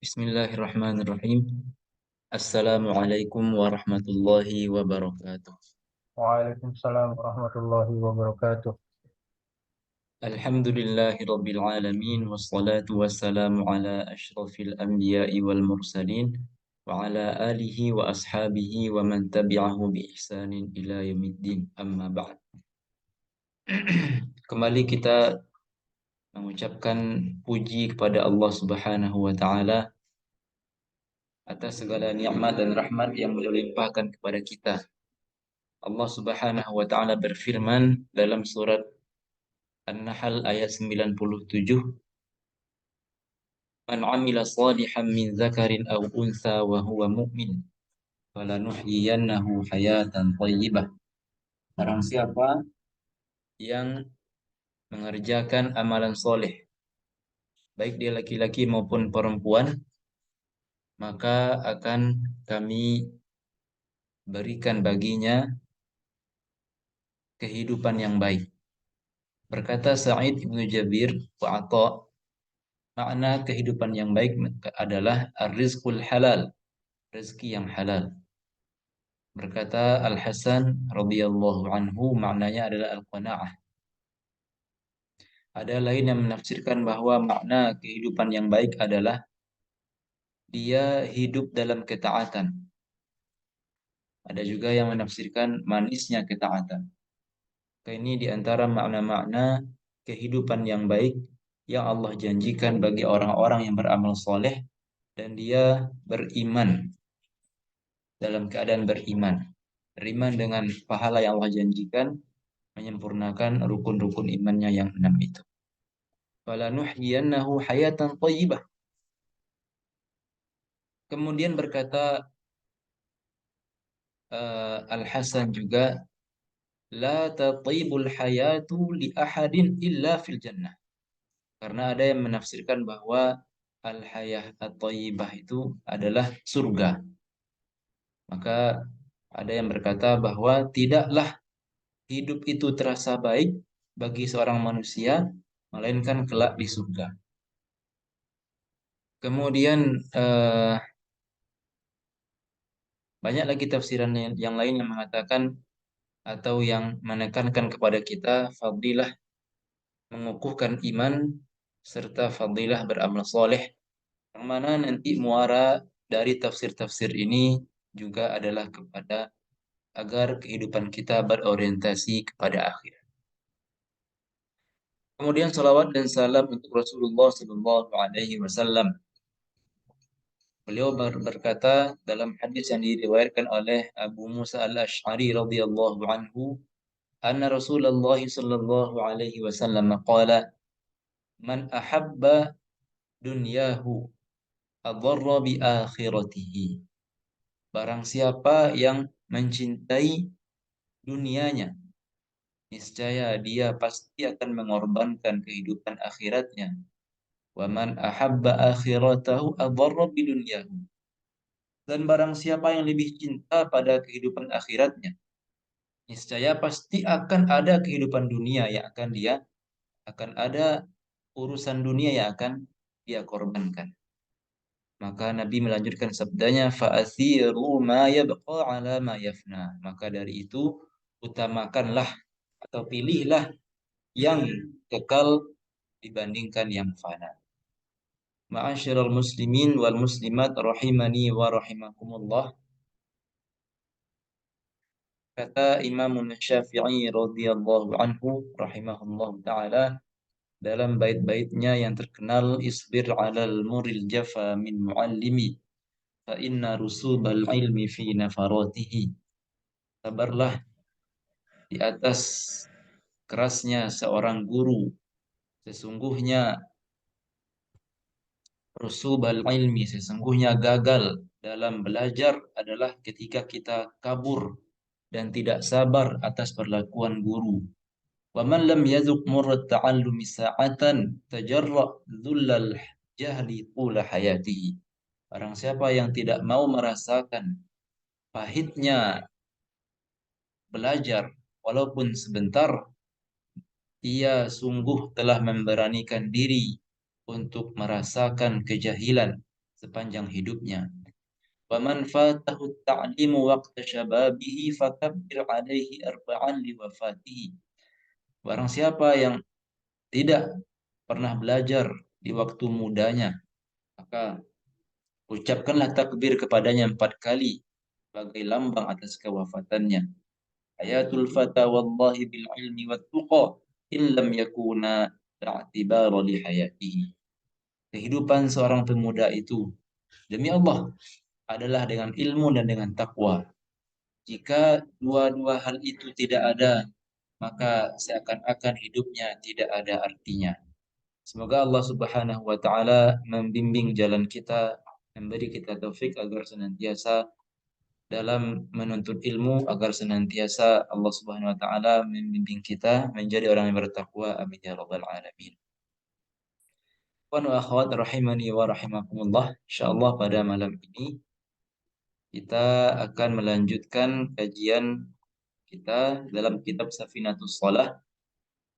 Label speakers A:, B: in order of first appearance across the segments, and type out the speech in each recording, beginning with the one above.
A: Bismillahirrahmanirrahim. Assalamualaikum warahmatullahi wabarakatuh.
B: Waalaikumsalam warahmatullahi wabarakatuh.
A: Alhamdulillahi rabbil alamin wassalatu wassalamu ala asyrafil anbiya'i wal mursalin wa ala alihi wa ashabihi wa man tabi'ahu bi ihsanin ila yaumiddin amma ba'd. Kembali kita mengucapkan puji kepada Allah Subhanahu wa taala atas segala nikmat dan rahmat yang beliau limpahkan kepada kita. Allah Subhanahu wa taala berfirman dalam surat An-Nahl ayat 97, "Man 'amila shalihan min dzakarin aw untha wa huwa mu'min, falanuhyiyannahu hayatan thayyibah." Barang siapa yang mengerjakan amalan soleh, baik dia laki-laki maupun perempuan, maka akan kami berikan baginya kehidupan yang baik. Berkata Sa'id ibnu Jabir wa Atha, makna kehidupan yang baik adalah ar-rizqul halal, rezeki yang halal. Berkata Al-Hasan radhiyallahu anhu, maknanya adalah al-qanaah. Ada lain yang menafsirkan bahwa makna kehidupan yang baik adalah dia hidup dalam ketaatan. Ada juga yang menafsirkan manisnya ketaatan. Ini di antara makna-makna kehidupan yang baik yang Allah janjikan bagi orang-orang yang beramal soleh dan dia beriman, dalam keadaan beriman. Beriman dengan pahala yang Allah janjikan, menyempurnakan rukun-rukun imannya yang 6 itu. Falanuhyiyannahu hayatan thayyibah. Kemudian berkata Al-Hasan juga, la tatibul hayatu li ahadin illa fil jannah. Karena ada yang menafsirkan bahwa al-hayah at-thayyibah itu adalah surga. Maka ada yang berkata bahwa tidaklah hidup itu terasa baik bagi seorang manusia melainkan kelak di surga. Kemudian banyak lagi tafsiran yang lain yang mengatakan atau yang menekankan kepada kita fadilah mengukuhkan iman serta fadilah beramal soleh, yang mana nanti muara dari tafsir-tafsir ini juga adalah kepada agar kehidupan kita berorientasi kepada akhir. Kemudian salawat dan salam untuk Rasulullah Sallallahu Alaihi Wasallam. Beliau berkata dalam hadis yang diriwayatkan oleh Abu Musa al-Ash'ari radhiyallahu anhu, anna Rasulullah sallallahu alaihi wasallam qala, man ahabba dunyahu adarra bi akhiratihi. Barang siapa yang mencintai dunianya, niscaya dia pasti akan mengorbankan kehidupan akhiratnya. Wa man ahabba akhiratahu adarra bi dunyahu. Dan barang siapa yang lebih cinta pada kehidupan akhiratnya, niscaya pasti akan ada kehidupan dunia yang akan ada urusan dunia yang akan dia korbankan. Maka Nabi melanjutkan sabdanya, fa'athiru ma yabqa ala ma yafna. Maka dari itu utamakanlah atau pilihlah yang kekal dibandingkan yang fana. Ma'asyiral muslimin wal muslimat rahimani wa rahimakumullah. Kata Imam Syafi'i radhiyallahu anhu rahimahullah taala dalam bait-baitnya yang terkenal, isbir 'alal muril jafa min muallimi fa inna rusubal ilmi fi nafaratihi. Sabarlah di atas kerasnya seorang guru. Sesungguhnya rusubal ilmi, sesungguhnya gagal dalam belajar adalah ketika kita kabur dan tidak sabar atas perlakuan guru. Wa man lam yazuq murrat ta'allumi sa'atan tajarra dhullal jahli qula hayatihi. Barang siapa yang tidak mau merasakan pahitnya belajar walaupun sebentar, ia sungguh telah memberanikan diri untuk merasakan kejahilan sepanjang hidupnya. Wa man fatahu at-ta'limu waqta syababihi fakabbir 'alaihi arba'an liwafatihi. Barang siapa yang tidak pernah belajar di waktu mudanya, maka ucapkanlah takbir kepadanya 4 kali sebagai lambang atas kewafatannya. Ayatul fata wallahi bil ilmi wat tuqa illam yakuna ta'tibara li hayatihi. Kehidupan seorang pemuda itu demi Allah adalah dengan ilmu dan dengan takwa. Jika dua-dua hal itu tidak ada, maka seakan-akan hidupnya tidak ada artinya. Semoga Allah Subhanahu wa taala membimbing jalan kita, memberi kita taufik agar senantiasa dalam menuntut ilmu, agar senantiasa Allah Subhanahu wa taala membimbing kita menjadi orang yang bertakwa. Amin ya rabbal alamin. Wa akhwat rahimani wa rahimakumullah. Insyaallah pada malam ini kita akan melanjutkan kajian kita dalam kitab Safinatus Shalah,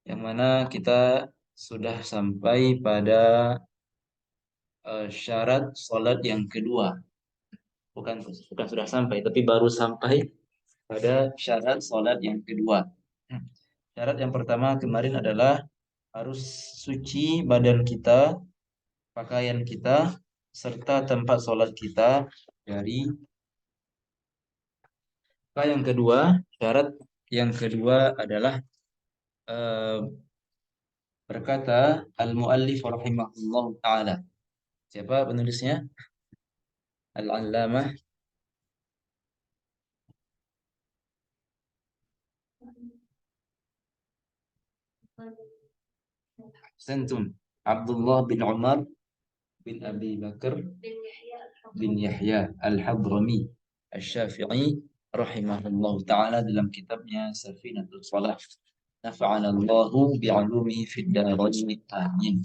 A: yang mana kita sudah sampai pada syarat salat yang kedua. Bukan sudah sampai, tapi baru sampai pada syarat salat yang kedua. Syarat yang pertama kemarin adalah harus suci badan kita, pakaian kita, serta tempat salat kita dari. Yang kedua, syarat yang kedua adalah berkata al-muallif rahimahullah taala. Siapa penulisnya? Al-Allamah Santun Abdullah bin Umar bin Abi Bakar bin Yahya Al-Hadrami Asy-Syafi'i rahimahullah taala dalam kitabnya Safinatul Shalah. Nafa'ana Allahu bi'ulumihi fid dharain amin.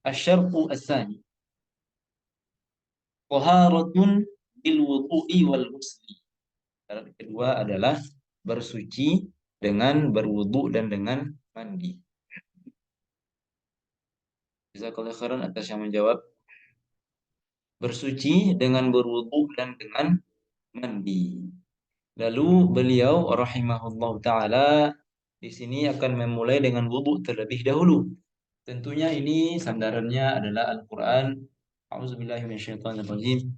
A: Asy-syartu ats-tsani taharatun bil wudu'i wal ghusli. Syarat kedua adalah bersuci dengan berwudu dan dengan mandi. Jazakallahu khairan atas yang menjawab. Bersuci dengan berwudu dan dengan mandi. Lalu beliau rahimahullah taala di sini akan memulai dengan wudu terlebih dahulu. Tentunya ini sandarannya adalah Al-Qur'an. A'udzubillahi minasyaitonirrajim.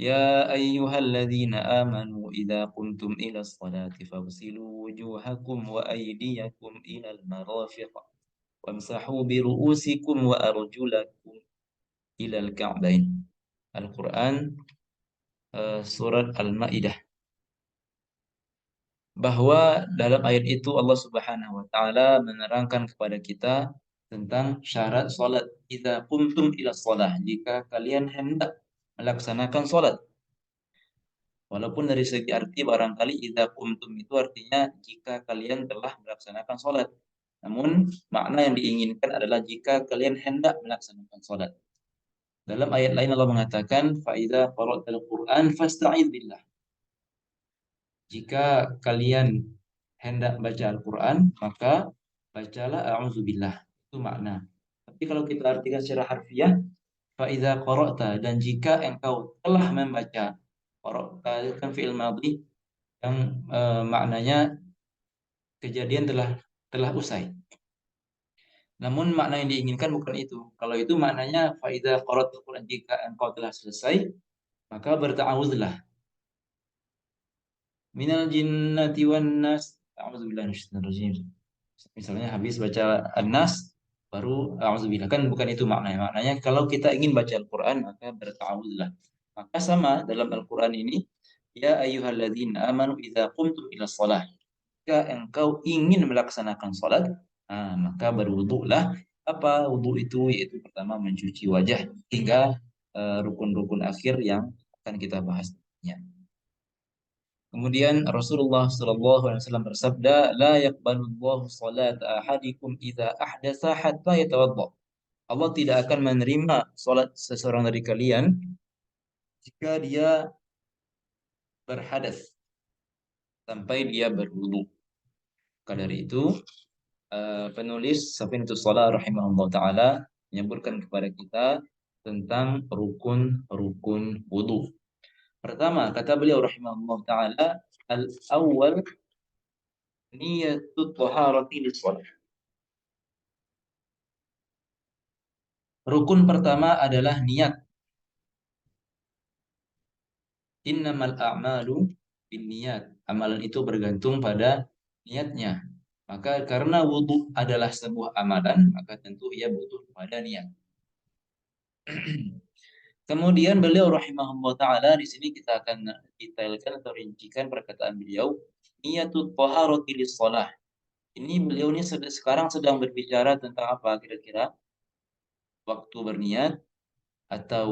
A: Ya ayyuhalladzina amanu idza qumtum ilas salati faghsilu wujuhakum wa aydiyakum ilal marafiq wamsahu bi ru'usikum wa arjulakum ilal ka'bain. Al-Qur'an surat Al-Maidah. Bahwa dalam ayat itu Allah Subhanahu wa taala menerangkan kepada kita tentang syarat salat. Idza qumtum ila shalah, jika kalian hendak melaksanakan salat. Walaupun dari segi arti barangkali idza qumtum itu artinya jika kalian telah melaksanakan salat. Namun makna yang diinginkan adalah jika kalian hendak melaksanakan salat. Dalam ayat lain Allah mengatakan fa idza qara'tal Qur'an fasta'idz billah. Jika kalian hendak baca Al-Quran, maka bacalah a'udzubillah. Itu makna. Tapi kalau kita artikan secara harfiah, fa'idha qara'ta, dan jika engkau telah membaca, qara'ta itu kan fi'il madhi yang maknanya kejadian telah usai. Namun makna yang diinginkan bukan itu. Kalau itu maknanya fa'idha qara'ta Quran, jika engkau telah selesai, maka berta'awudlah minal jinnati wan nas. A'udzubillahi minasyaitonir rajim. Misalnya habis baca An-Nas baru a'udzubillah, kan bukan itu maknanya. Maknanya kalau kita ingin baca Al-Qur'an maka berta'awudzulah. Maka sama dalam Al-Qur'an ini, ya ayyuhalladzina amanu idza qumtum ila shalah. Jika engkau ingin melaksanakan salat, maka berwudulah. Apa wudu itu? Yaitu pertama mencuci wajah hingga rukun-rukun akhir yang akan kita bahas. Ya. Kemudian Rasulullah sallallahu alaihi wasallam bersabda, "La yaqbalullahu salata ahadikum idza ahdatsa hatta yatawadda." Allah tidak akan menerima salat seseorang dari kalian jika dia berhadas sampai dia berwudu. Maka dari itu, penulis Safinatus Shalah rahimahullah taala menyebutkan kepada kita tentang rukun-rukun wudu. Pertama, kata beliau rahimahullah taala, al-awwal niyatut thaharati lis-shalah. Rukun pertama adalah niat. Innamal a'malu binniyat. Amalan itu bergantung pada niatnya. Maka karena wudu adalah sebuah amalan, maka tentu ia butuh pada niat. Kemudian beliau rahimahullah taala, di sini kita akan detailkan atau rincikan perkataan beliau, niyatut thaharati lis-shalah. Ini beliau ini sekarang sedang berbicara tentang apa kira-kira? Waktu berniat atau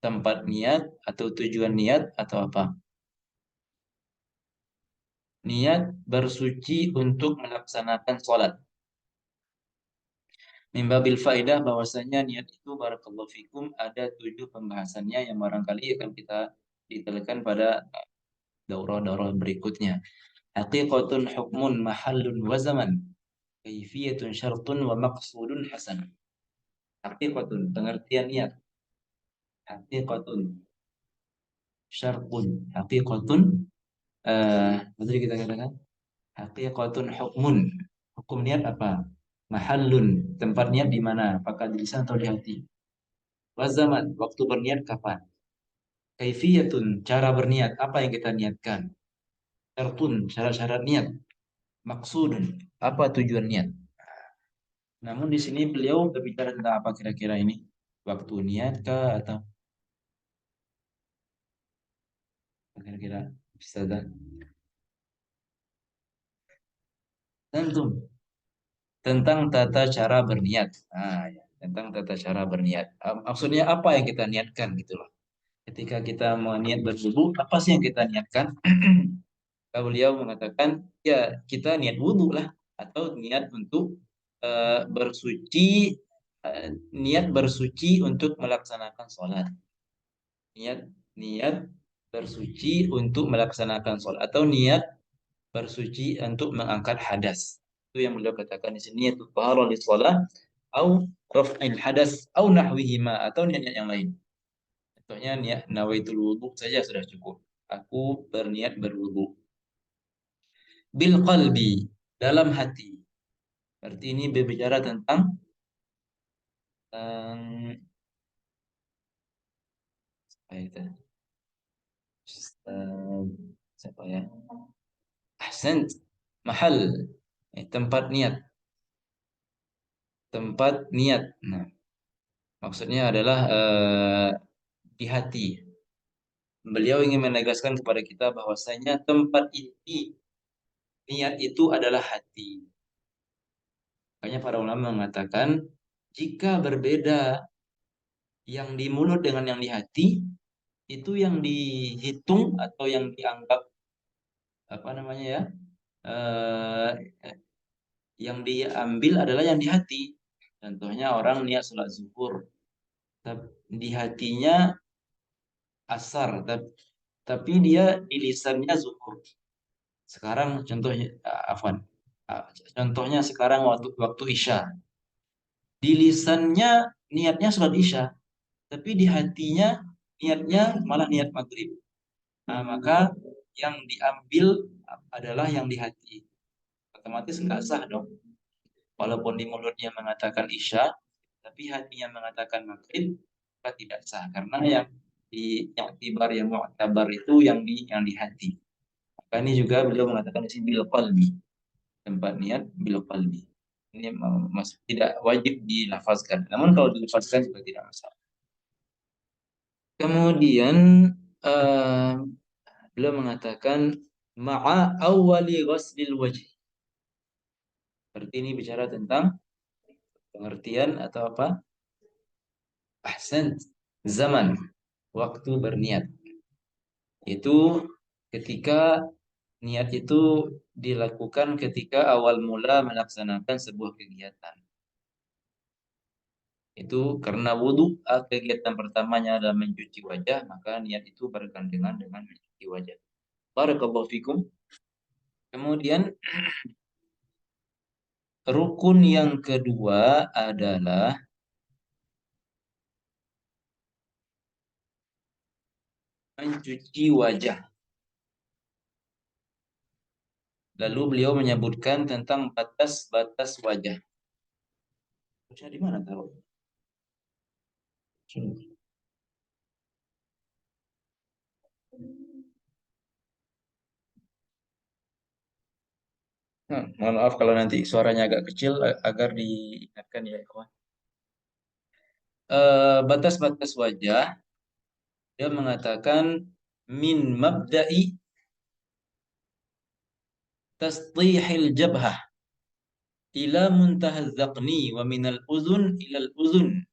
A: tempat niat atau tujuan niat atau apa? Niat bersuci untuk melaksanakan sholat. Mimbabil faedah bahwasanya niat itu barakallahu fikum ada 7 pembahasannya yang barangkali akan kita detailkan pada daurah-daurah berikutnya. Haqiqatun hukmun mahallun wa zaman. Kaifiyatun syartun wa maqsudun hasan. Haqiqatun, pengertian niat. Haqiqatun, syartun. Haqiqatun, tadi kita katakan haqiqatun hukmun. Hukum niat apa? Mahallun, tempat niat di mana? Apakah di lisan atau di hati? Wazaman, waktu berniat kapan? Kaifiyatun, cara berniat, apa yang kita niatkan? Syartun, syarat-syarat niat. Maksudun, apa tujuan niat? Namun di sini beliau berbicara tentang apa kira-kira ini? Waktu niat kah atau kira-kira Ustazah? Tentu tentang tata cara berniat. Ya, tentang tata cara berniat. Maksudnya apa yang kita niatkan gitu loh. Ketika kita mau niat berwudu, apa sih yang kita niatkan? Beliau mengatakan, ya kita niat wudu lah atau niat untuk bersuci, niat bersuci untuk melaksanakan sholat. Niat niat bersuci untuk melaksanakan sholat atau niat bersuci untuk mengangkat hadas. Itu yang beliau katakan di sini, yaitu taharah li shalah au raf'il hadas au nahwihima, atau niat-niat yang lain. Contohnya niat nawaitul wudu saja sudah cukup. Aku berniat berwudu. Bil qalbi, dalam hati. Berarti ini berbicara tentang um, apa itu? Siapa ya? Ahsan, mahal, tempat niat, tempat niat. Nah, maksudnya adalah di hati. Beliau ingin menegaskan kepada kita bahwasanya tempat inti niat itu adalah hati. Makanya para ulama mengatakan jika berbeda yang di mulut dengan yang di hati, itu yang dihitung atau yang dianggap apa namanya ya, eh, yang diambil adalah yang di hati. Contohnya orang niat sholat zuhur, di hatinya asar, tapi dia di lisannya zuhur. Sekarang contohnya, afwan, contohnya sekarang waktu isya, di lisannya niatnya sholat isya, tapi di hatinya niatnya malah niat maghrib. Nah, maka yang diambil adalah yang di hati. Otomatis nggak sah dong. Walaupun di mulutnya mengatakan isya, tapi hatinya mengatakan maghrib, maka tidak sah. Karena yang tibar, yang mu'tabar itu yang di hati. Maka ini juga beliau mengatakan di sini bil qalbi, tempat niat bil qalbi. Ini tidak wajib dilafazkan. Namun kalau dilafazkan juga tidak masalah. Kemudian eh, beliau mengatakan ma'a awwali ghaslil wajh. Berarti ini bicara tentang pengertian atau apa? Ahsan, zaman, waktu berniat. Itu ketika niat itu dilakukan ketika awal mula melaksanakan sebuah kegiatan. Itu karena wudhu, kegiatan pertamanya adalah mencuci wajah, maka niat itu bergandengan dengan mencuci wajah. Barakallahu fikum. Kemudian rukun yang kedua adalah mencuci wajah. Lalu beliau menyebutkan tentang batas-batas wajah. Wajah di mana taruh? Mohon maaf kalau nanti suaranya agak kecil agar diingatkan ya, ikhwan. Batas-batas wajah, dia mengatakan min mabda'i tastihil jabhah ila muntahaz zaqni wa minal uzun ilal uzun.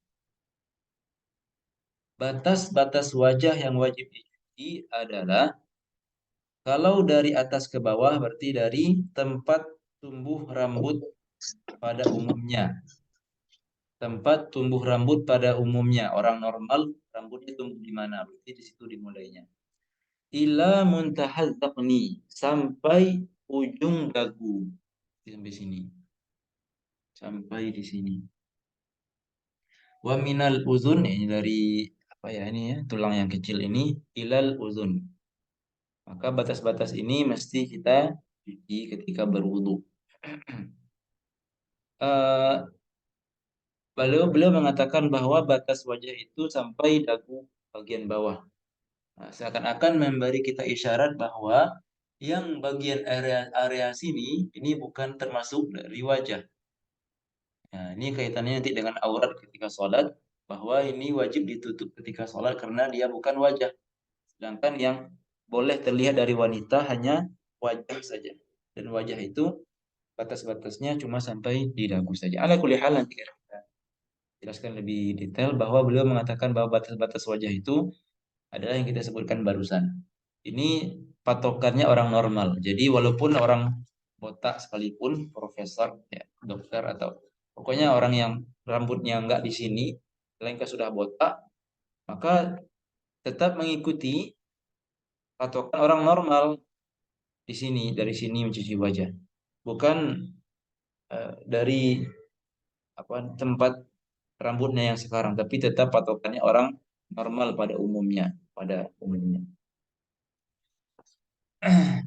A: Batas-batas wajah yang wajib dicuci adalah kalau dari atas ke bawah berarti dari tempat tumbuh rambut pada umumnya. Tempat tumbuh rambut pada umumnya. Orang normal rambutnya tumbuh di mana? Berarti di situ dimulainya. Ila muntahaz zaqni, sampai ujung dagu. Sampai sini. Sampai di sini. Wa minal uzun, ini dari apa ya ini ya, tulang yang kecil ini, ilal uzun. Maka batas-batas ini mesti kita cuci ketika berwudu. Beliau mengatakan bahwa batas wajah itu sampai dagu bagian bawah. Nah, seakan-akan memberi kita isyarat bahwa yang bagian area sini ini bukan termasuk dari wajah. Nah, ini kaitannya nanti dengan aurat ketika sholat, bahwa ini wajib ditutup ketika sholat karena dia bukan wajah. Sedangkan yang boleh terlihat dari wanita hanya wajah saja. Dan wajah itu batas-batasnya cuma sampai di dagu saja. Ala kulli hal nanti kita jelaskan lebih detail bahwa beliau mengatakan bahwa batas-batas wajah itu adalah yang kita sebutkan barusan. Ini patokannya orang normal. Jadi walaupun orang botak sekalipun, profesor, ya, dokter atau pokoknya orang yang rambutnya enggak di sini, melainkan sudah botak, maka tetap mengikuti patokan orang normal di sini, dari sini mencuci wajah. Bukan dari apa tempat rambutnya yang sekarang, tapi tetap patokannya orang normal pada umumnya.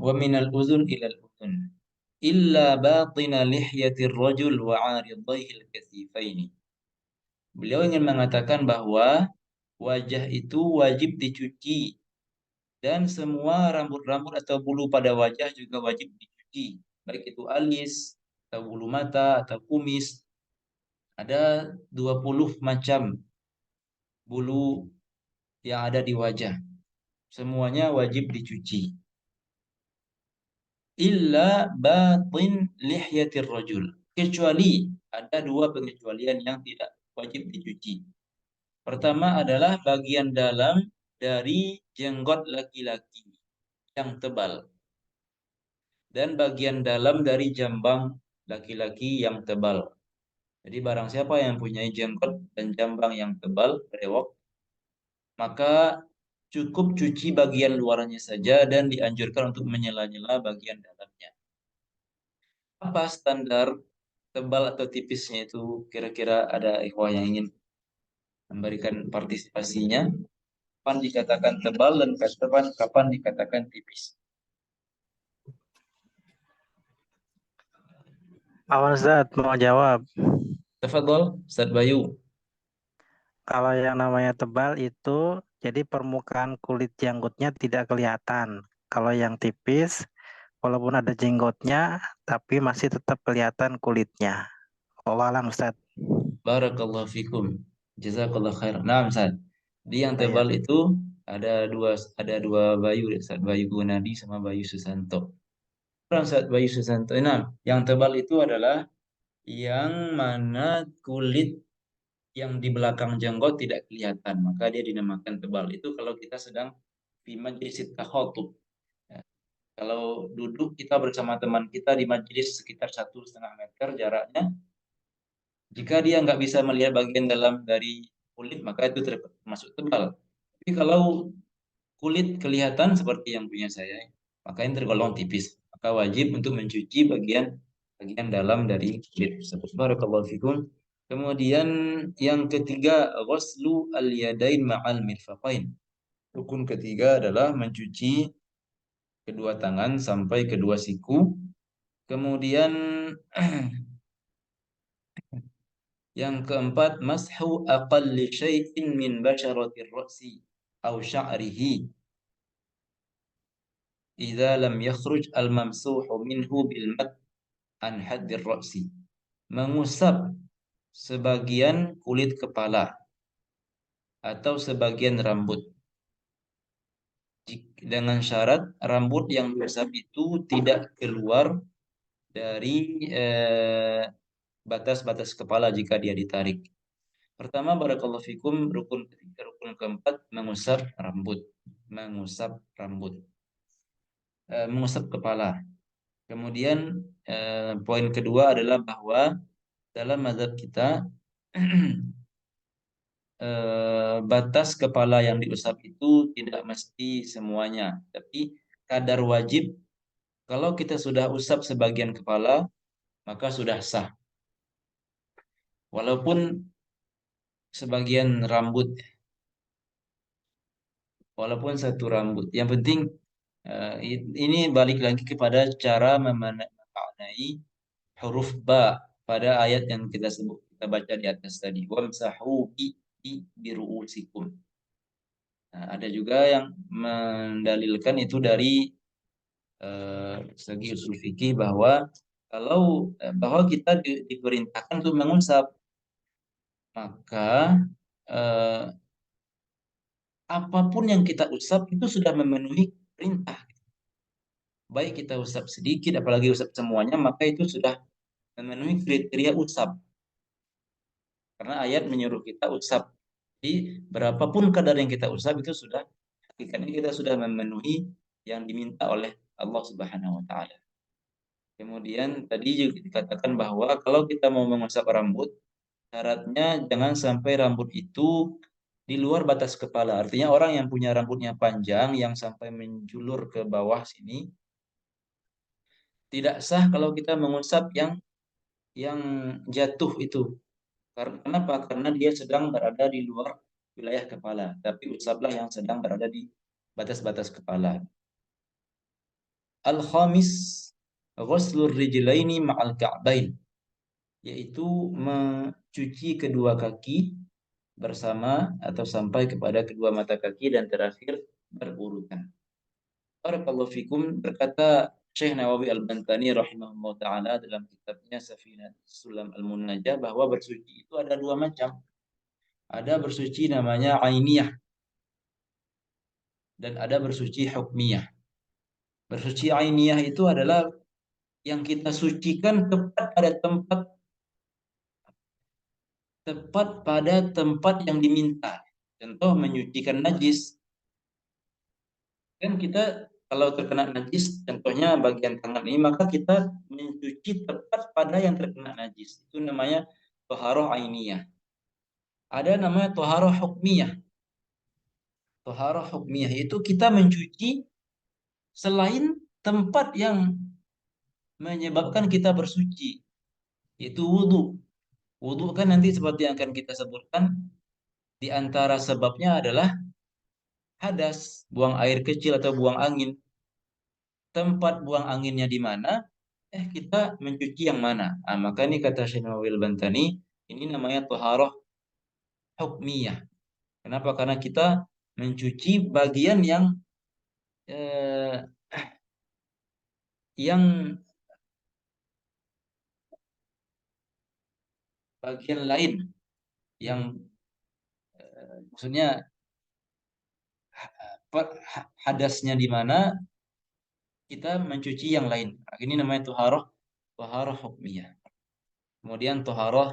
A: Wa minal uzun ilal uzun illa batina lihyatir rajul wa 'aridaihi al-kathifaini. Beliau ingin mengatakan bahwa wajah itu wajib dicuci dan semua rambut-rambut atau bulu pada wajah juga wajib dicuci, baik itu alis atau bulu mata atau kumis. Ada 20 macam bulu yang ada di wajah. Semuanya wajib dicuci. Illa batin lihyatir rajul. Kecuali ada dua pengecualian yang tidak wajib dicuci. Pertama adalah bagian dalam dari jenggot laki-laki yang tebal. Dan bagian dalam dari jambang laki-laki yang tebal. Jadi barang siapa yang punya jenggot dan jambang yang tebal, berewok, maka cukup cuci bagian luarnya saja dan dianjurkan untuk menyela-nyela bagian dalamnya. Apa standar tebal atau tipisnya itu? Kira-kira ada ikhwah yang ingin memberikan partisipasinya? Kapan dikatakan tebal dan kapan dikatakan tipis?
B: Awan Ustaz mau jawab.
A: Tafadhol, Ustaz Bayu.
B: Kalau yang namanya tebal itu jadi permukaan kulit jenggotnya tidak kelihatan. Kalau yang tipis, walaupun ada jenggotnya, tapi masih tetap kelihatan kulitnya. Wallahu a'lam Ustaz.
A: Barakallahu fikum. Jazakallah khair. Nah, Ustaz. Di yang
B: Iya.
A: tebal itu ada dua Bayu, Ustaz Bayu Gunadi sama Bayu Susanto. Ustaz Bayu Susanto. Nah, yang tebal itu adalah yang mana kulit yang di belakang jenggot tidak kelihatan, maka dia dinamakan tebal. Itu kalau kita sedang di majlis takhotub. Ya. Kalau duduk kita bersama teman kita di majlis sekitar 1,5 meter jaraknya, jika dia nggak bisa melihat bagian dalam dari kulit, maka itu termasuk tebal. Tapi kalau kulit kelihatan seperti yang punya saya, maka ini tergolong tipis. Maka wajib untuk mencuci bagian bagian dalam dari kulit tersebut. Barakallahu fikum. Kemudian yang ketiga, ghuslu al-yadain ma'al mirfaqain. Rukun ketiga adalah mencuci kedua tangan sampai kedua siku. Kemudian yang keempat, mashu aqalli syai'in min basyaratir ra'si aw sya'rihi idza lam yakhruj al-mamsuhu minhu bil mad an haddir ra'si. Mengusap sebagian kulit kepala atau sebagian rambut dengan syarat rambut yang diusap itu tidak keluar dari batas-batas kepala jika dia ditarik. Pertama, barakallahu fikum, rukun ketiga, rukun keempat mengusap rambut, mengusap rambut, mengusap kepala. Kemudian poin kedua adalah bahwa dalam mazhab kita batas kepala yang diusap itu tidak mesti semuanya, tapi kadar wajib. Kalau kita sudah usap sebagian kepala, maka sudah sah. Walaupun sebagian rambut, walaupun satu rambut. Yang penting ini balik lagi kepada cara memaknai huruf ba pada ayat yang kita baca di atas tadi. Wamsahu bi ru'usikum. Nah, ada juga yang mendalilkan itu dari segi usul fikih bahwa bahwa kita diperintahkan untuk mengusap, maka eh, apapun yang kita usap itu sudah memenuhi perintah. Baik kita usap sedikit, apalagi usap semuanya, maka itu sudah memenuhi kriteria usap. Karena ayat menyuruh kita usap. Jadi berapapun kadar yang kita usap itu sudah, hakikatnya kita sudah memenuhi yang diminta oleh Allah Subhanahu wa taala. Kemudian tadi juga dikatakan bahwa kalau kita mau mengusap rambut, syaratnya jangan sampai rambut itu di luar batas kepala. Artinya orang yang punya rambutnya panjang yang sampai menjulur ke bawah sini tidak sah kalau kita mengusap yang jatuh itu. Kenapa? Karena dia sedang berada di luar wilayah kepala. Tapi usaplah yang sedang berada di batas-batas kepala. Al-khamis, ghuslur rijlaini ma'al ka'bain, yaitu mencuci kedua kaki bersama atau sampai kepada kedua mata kaki dan terakhir berurutan. Barakallahu fikum, berkata Syekh Nawawi Al-Bantani rahimahullah taala dalam kitabnya Safinah Sulam Al-Munajah bahwa bersuci itu ada dua macam. Ada bersuci namanya ainiyah dan ada bersuci hukmiyah. Bersuci ainiyah itu adalah yang kita sucikan tepat pada tempat yang diminta. Contoh menyucikan najis. Kan kita kalau terkena najis, contohnya bagian tangan ini, maka kita mencuci tepat pada yang terkena najis. Itu namanya toharoh ainiyah. Ada namanya toharoh hukmiyah. Toharoh hukmiyah itu kita mencuci selain tempat yang menyebabkan kita bersuci, yaitu wudhu. Wudhu kan nanti seperti yang akan kita sebutkan, di antara sebabnya adalah hadas, buang air kecil atau buang angin. Tempat buang anginnya di mana, kita mencuci yang mana. Nah, maka ini kata Syekh Nawil Bantani, ini namanya toharoh hukmiyah. Kenapa? Karena kita mencuci bagian eh, yang bagian lain yang maksudnya hadasnya di mana kita mencuci yang lain. Nah, ini namanya toharoh hukmiyah. Kemudian toharoh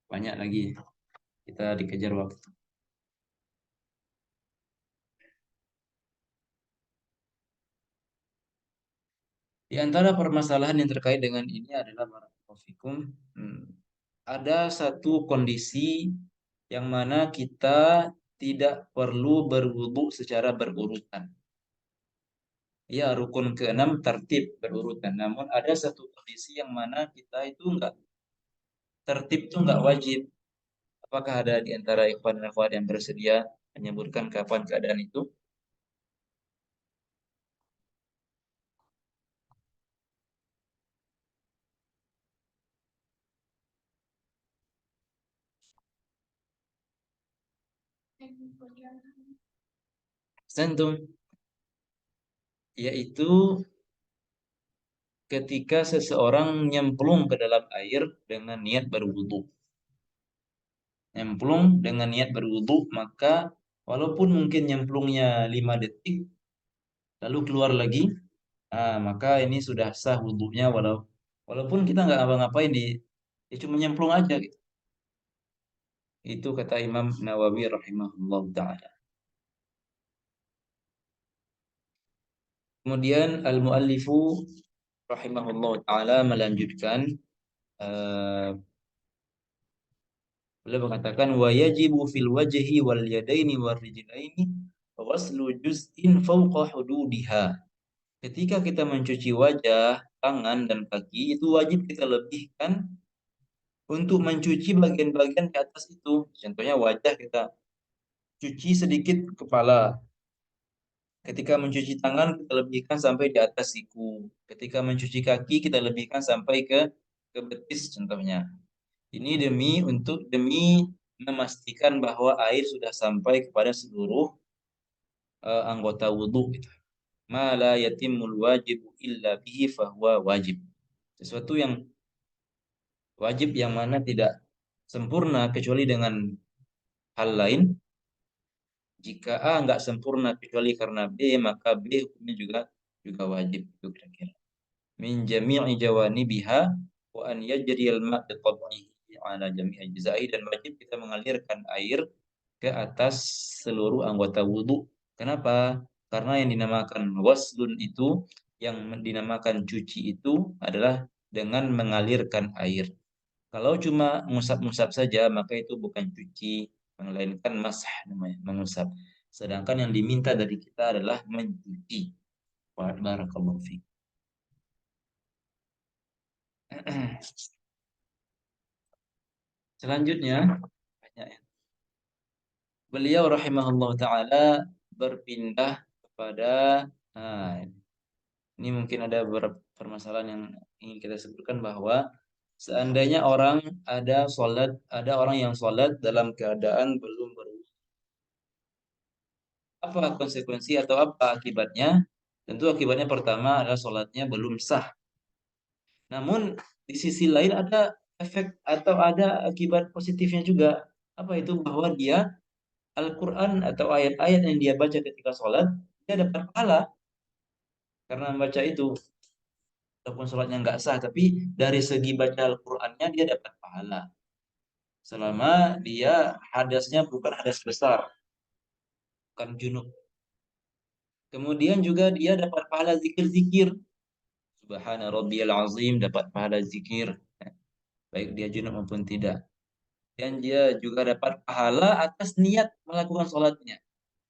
A: banyak lagi, kita dikejar waktu. Di antara permasalahan yang terkait dengan ini adalah ada satu kondisi yang mana kita tidak perlu berwudu secara berurutan. Ya, rukun keenam tertib berurutan. Namun ada satu kondisi yang mana kita itu enggak, tertib itu enggak wajib. Apakah ada di antara ikhwan dan akhwat yang bersedia menyebutkan kapan keadaan itu. Sentum, yaitu ketika seseorang nyemplung ke dalam air dengan niat berwudu. Nyemplung dengan niat berwudu, maka walaupun mungkin nyemplungnya 5 detik, lalu keluar lagi, maka ini sudah sah wudunya walaupun kita nggak ngapa-ngapain ya cuma nyemplung aja gitu. Itu kata Imam Nawawi rahimahullah taala. Kemudian al-muallifu rahimahullah taala melanjutkan, eh, beliau mengatakan wa yajibu fil wajhi wal yadaini war rijlaini ghaslu juz'in fawqa hududiha. Ketika kita mencuci wajah, tangan dan kaki itu wajib kita lebihkan untuk mencuci bagian-bagian di atas itu. Contohnya wajah kita cuci sedikit kepala. Ketika mencuci tangan kita lebihkan sampai di atas siku. Ketika mencuci kaki kita lebihkan sampai ke betis contohnya. Ini demi memastikan bahwa air sudah sampai kepada seluruh anggota wudhu gitu. Ma la yatimul wajibu illa bihi fahuwa wajib. Sesuatu yang wajib yang mana tidak sempurna kecuali dengan hal lain. Jika A nggak sempurna kecuali karena B, maka B hukumnya juga wajib itu kira-kira. Min jami'i jawanibiha wa an yajri al-ma' bi tab'ihi ala jami'i ajza'i, dan wajib kita mengalirkan air ke atas seluruh anggota wudhu. Kenapa? Karena yang dinamakan waslun itu, yang dinamakan cuci itu adalah dengan mengalirkan air. Kalau cuma ngusap-ngusap saja, maka itu bukan cuci, melainkan masah namanya, mengusap. Sedangkan yang diminta dari kita adalah mencuci. Barakallahu fiik. Selanjutnya, beliau rahimahullah taala berpindah kepada, nah, ini mungkin ada beberapa permasalahan yang ingin kita sebutkan, bahwa seandainya ada orang yang sholat dalam keadaan belum berwudu, apa konsekuensi atau apa akibatnya? Tentu akibatnya pertama adalah sholatnya belum sah. Namun di sisi lain ada efek atau ada akibat positifnya juga. Apa itu? Bahwa dia Al-Quran atau ayat-ayat yang dia baca ketika sholat, dia dapat pahala karena membaca itu. Walaupun sholatnya nggak sah, tapi dari segi baca Al-Qurannya dia dapat pahala. Selama dia hadasnya bukan hadas besar, bukan junub. Kemudian juga dia dapat pahala zikir-zikir. Subhana rabbiyal azim, dapat pahala zikir. Baik dia junub maupun tidak. Dan dia juga dapat pahala atas niat melakukan sholatnya.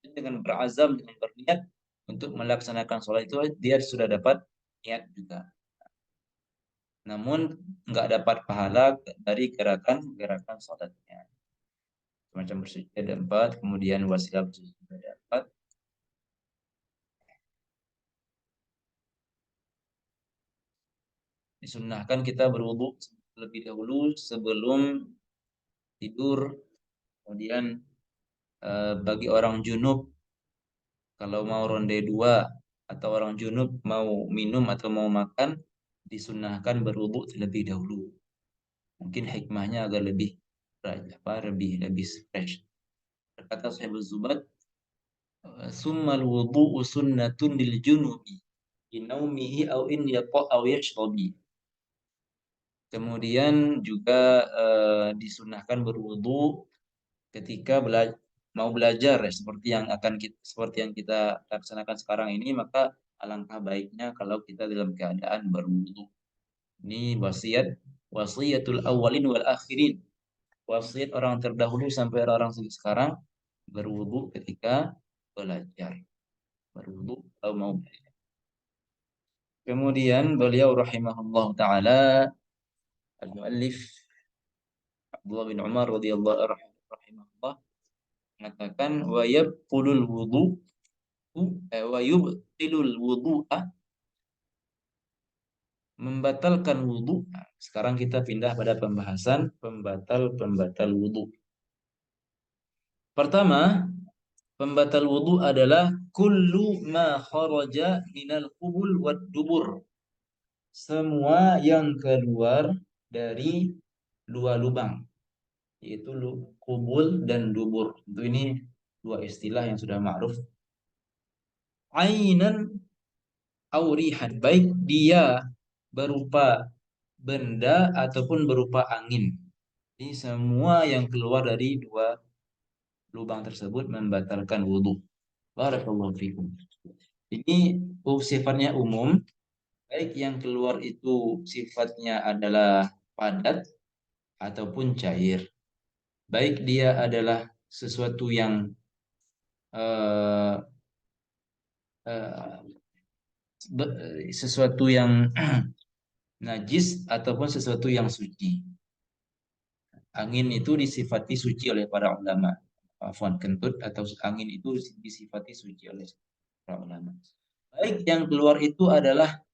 A: Dengan berazam, dengan berniat untuk melaksanakan sholat itu, dia sudah dapat niat juga. Namun nggak dapat pahala dari gerakan sholatnya. Semacam bersujud ada 4, kemudian wasilah bersujud ada 4. Disunnahkan kita berwudu lebih dahulu sebelum tidur. Kemudian bagi orang junub, kalau mau ronde 2 atau orang junub mau minum atau mau makan, disunnahkan berwudu terlebih dahulu. Mungkin hikmahnya agak lebih lebih fresh. Kata Syekh Zubat, summal wudu'u sunnatun lil junubi inaumihi au in yata au yashrabi. Kemudian juga disunahkan berwudu ketika mau belajar, ya, seperti yang kita laksanakan sekarang ini, maka alangkah baiknya kalau kita dalam keadaan berwudu. Ini wasiatul awalin wal akhirin. Wasiat orang terdahulu sampai orang sekarang, berwudu ketika belajar. Berwudu kalau mau belajar. Kemudian beliau rahimahullah taala, al-muallif Abdullah bin Umar radhiyallahu rahimahullah mengatakan wa yabqulul wudu wa yubtilul wudu'a, membatalkan wudu. Nah, sekarang kita pindah pada pembahasan pembatal wudu. Pertama, pembatal wudu adalah kullu ma kharaja minal qubul wad dubur. Semua yang keluar dari dua lubang, yaitu qubul dan dubur. Itu ini dua istilah yang sudah ma'ruf. Ainan aurihan, baik dia berupa benda ataupun berupa angin. Jadi semua yang keluar dari dua lubang tersebut membatalkan wudhu. Barakallahu fikum. Ini sifatnya umum, baik yang keluar itu sifatnya adalah padat ataupun cair. Baik dia adalah sesuatu yang eh, eh, sesuatu yang najis ataupun sesuatu yang suci. Angin itu disifati suci oleh para ulama. Afwan, kentut atau angin itu disifati suci oleh para ulama. Baik yang keluar itu adalah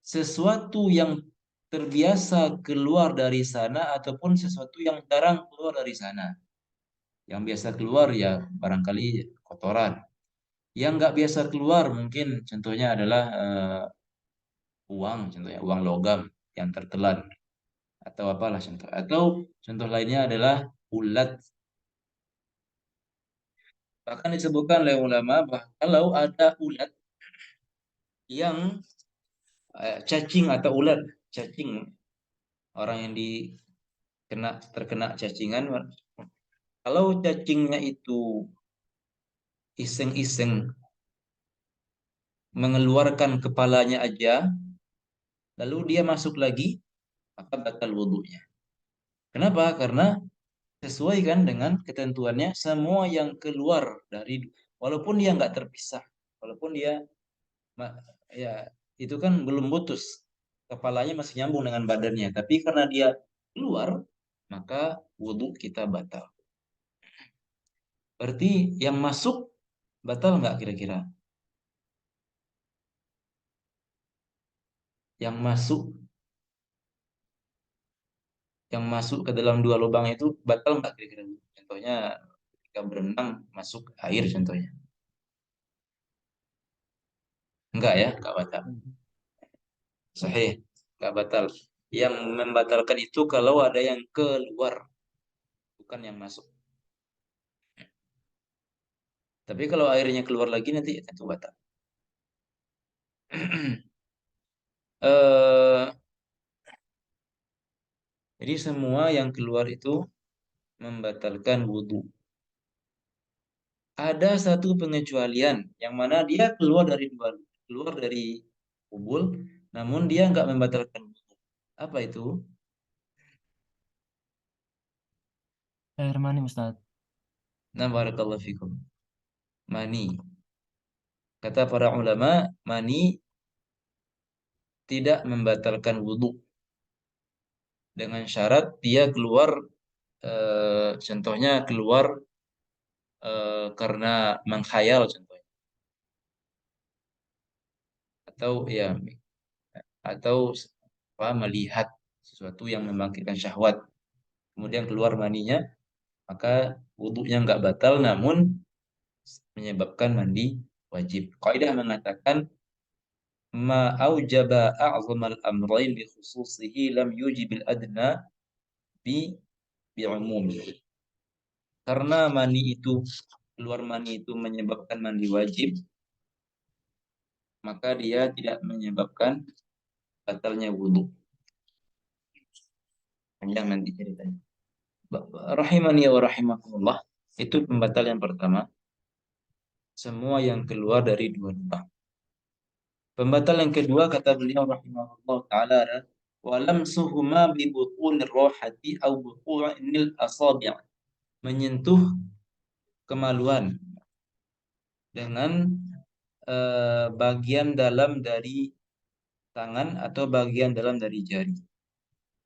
A: sesuatu yang terbiasa keluar dari sana ataupun sesuatu yang jarang keluar dari sana. Yang biasa keluar ya barangkali kotoran. Yang nggak biasa keluar mungkin contohnya adalah uang, contohnya uang logam yang tertelan atau apalah contoh. Atau contoh lainnya adalah ulat. Bahkan disebutkan oleh ulama bahwa kalau ada ulat yang cacing atau ulat cacing, orang yang terkena cacingan, kalau cacingnya itu iseng-iseng mengeluarkan kepalanya aja lalu dia masuk lagi, maka batal wudhunya. Kenapa? Karena sesuai kan dengan ketentuannya, semua yang keluar dari, walaupun dia nggak terpisah, walaupun dia ya itu kan belum putus, kepalanya masih nyambung dengan badannya, tapi karena dia keluar maka wudhu kita batal. Berarti yang masuk batal nggak kira-kira? Yang masuk ke dalam dua lubang itu batal nggak kira-kira? Contohnya ketika berenang masuk air contohnya. Enggak ya, enggak batal. Sahih, enggak batal. Yang membatalkan itu kalau ada yang keluar, bukan yang masuk. Tapi kalau airnya keluar lagi nanti tentu batal. eh jadi semua yang keluar itu membatalkan wudhu. Ada satu pengecualian yang mana dia keluar dari kubul, namun dia enggak membatalkan wudhu. Apa itu?
C: Air mani Ustaz.
A: Nah, barakallahu fikum. Mani. Kata para ulama, mani tidak membatalkan wudhu dengan syarat dia keluar, contohnya keluar karena menghayal contohnya, atau ya atau melihat sesuatu yang membangkitkan syahwat kemudian keluar maninya, maka wudhunya nggak batal namun menyebabkan mandi wajib. Kaidah mengatakan ma aujaba a'zamal amrayn bi khususihi lam yujibil adna bi umum. Karena keluar mani itu menyebabkan mandi wajib, maka dia tidak menyebabkan batalnya wudhu. Panjang nanti ceritanya. Rahimani wa rahimakumullah. Itu pembatal yang pertama. Semua yang keluar dari dua lubang. Pembatal yang kedua kata beliau rahimahullah ta'ala, walam suhuma bi butunir rohati au butunil asabi'. Menyentuh kemaluan dengan bagian dalam dari tangan atau bagian dalam dari jari.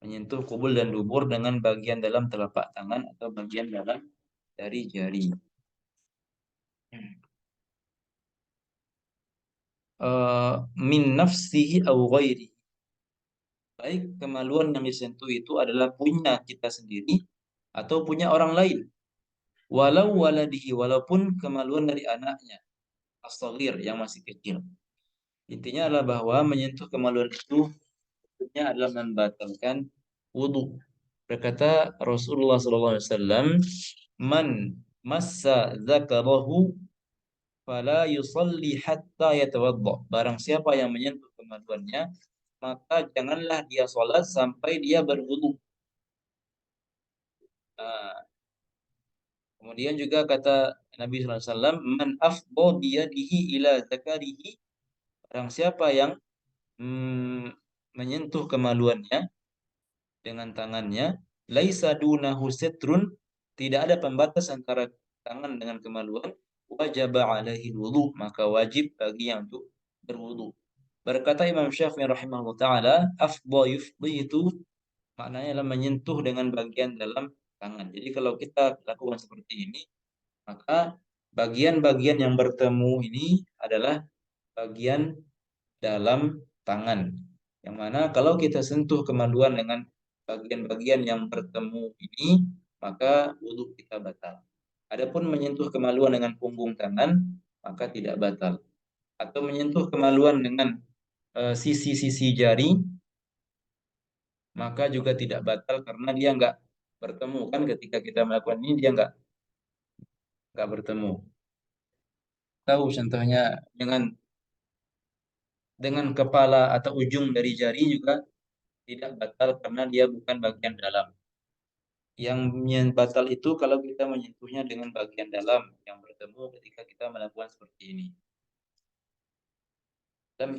A: Menyentuh kubul dan dubur dengan bagian dalam telapak tangan atau bagian dalam dari jari. min nafsihi au ghairi. Baik kemaluan yang disentuh itu adalah punya kita sendiri atau punya orang lain. Walau waladihi, walaupun kemaluan dari anaknya, as-shaghir yang masih kecil. Intinya adalah bahwa menyentuh kemaluan itu hukumnya adalah membatalkan wudu. Berkata Rasulullah SAW, man massa dzakarahu fala yusalli hatta yatawadda. Barang siapa yang menyentuh kemaluannya, maka janganlah dia sholat sampai dia berwudu. Nah, kemudian juga kata Nabi SAW, man afdha biyadihi ila zakarihi. Barang siapa yang menyentuh kemaluannya dengan tangannya, laisa dunahu sitrun, tidak ada pembatas antara tangan dengan kemaluan, wajib alaihi wudu, maka wajib baginya untuk berwudu. Berkata Imam Syafi'i rahimahullah taala, afdha yufdi itu maknanya adalah menyentuh dengan bagian dalam tangan. Jadi kalau kita lakukan seperti ini, maka bagian-bagian yang bertemu ini adalah bagian dalam tangan. Yang mana kalau kita sentuh kemaluan dengan bagian-bagian yang bertemu ini, maka wudhu kita batal. Adapun menyentuh kemaluan dengan punggung tangan, maka tidak batal. Atau menyentuh kemaluan dengan sisi-sisi jari, maka juga tidak batal karena dia nggak bertemu. Kan ketika kita melakukan ini, dia nggak bertemu. Tahu contohnya dengan kepala atau ujung dari jari juga tidak batal karena dia bukan bagian dalam. Yang batal itu kalau kita menyentuhnya dengan bagian dalam yang bertemu ketika kita melakukan seperti ini. Dan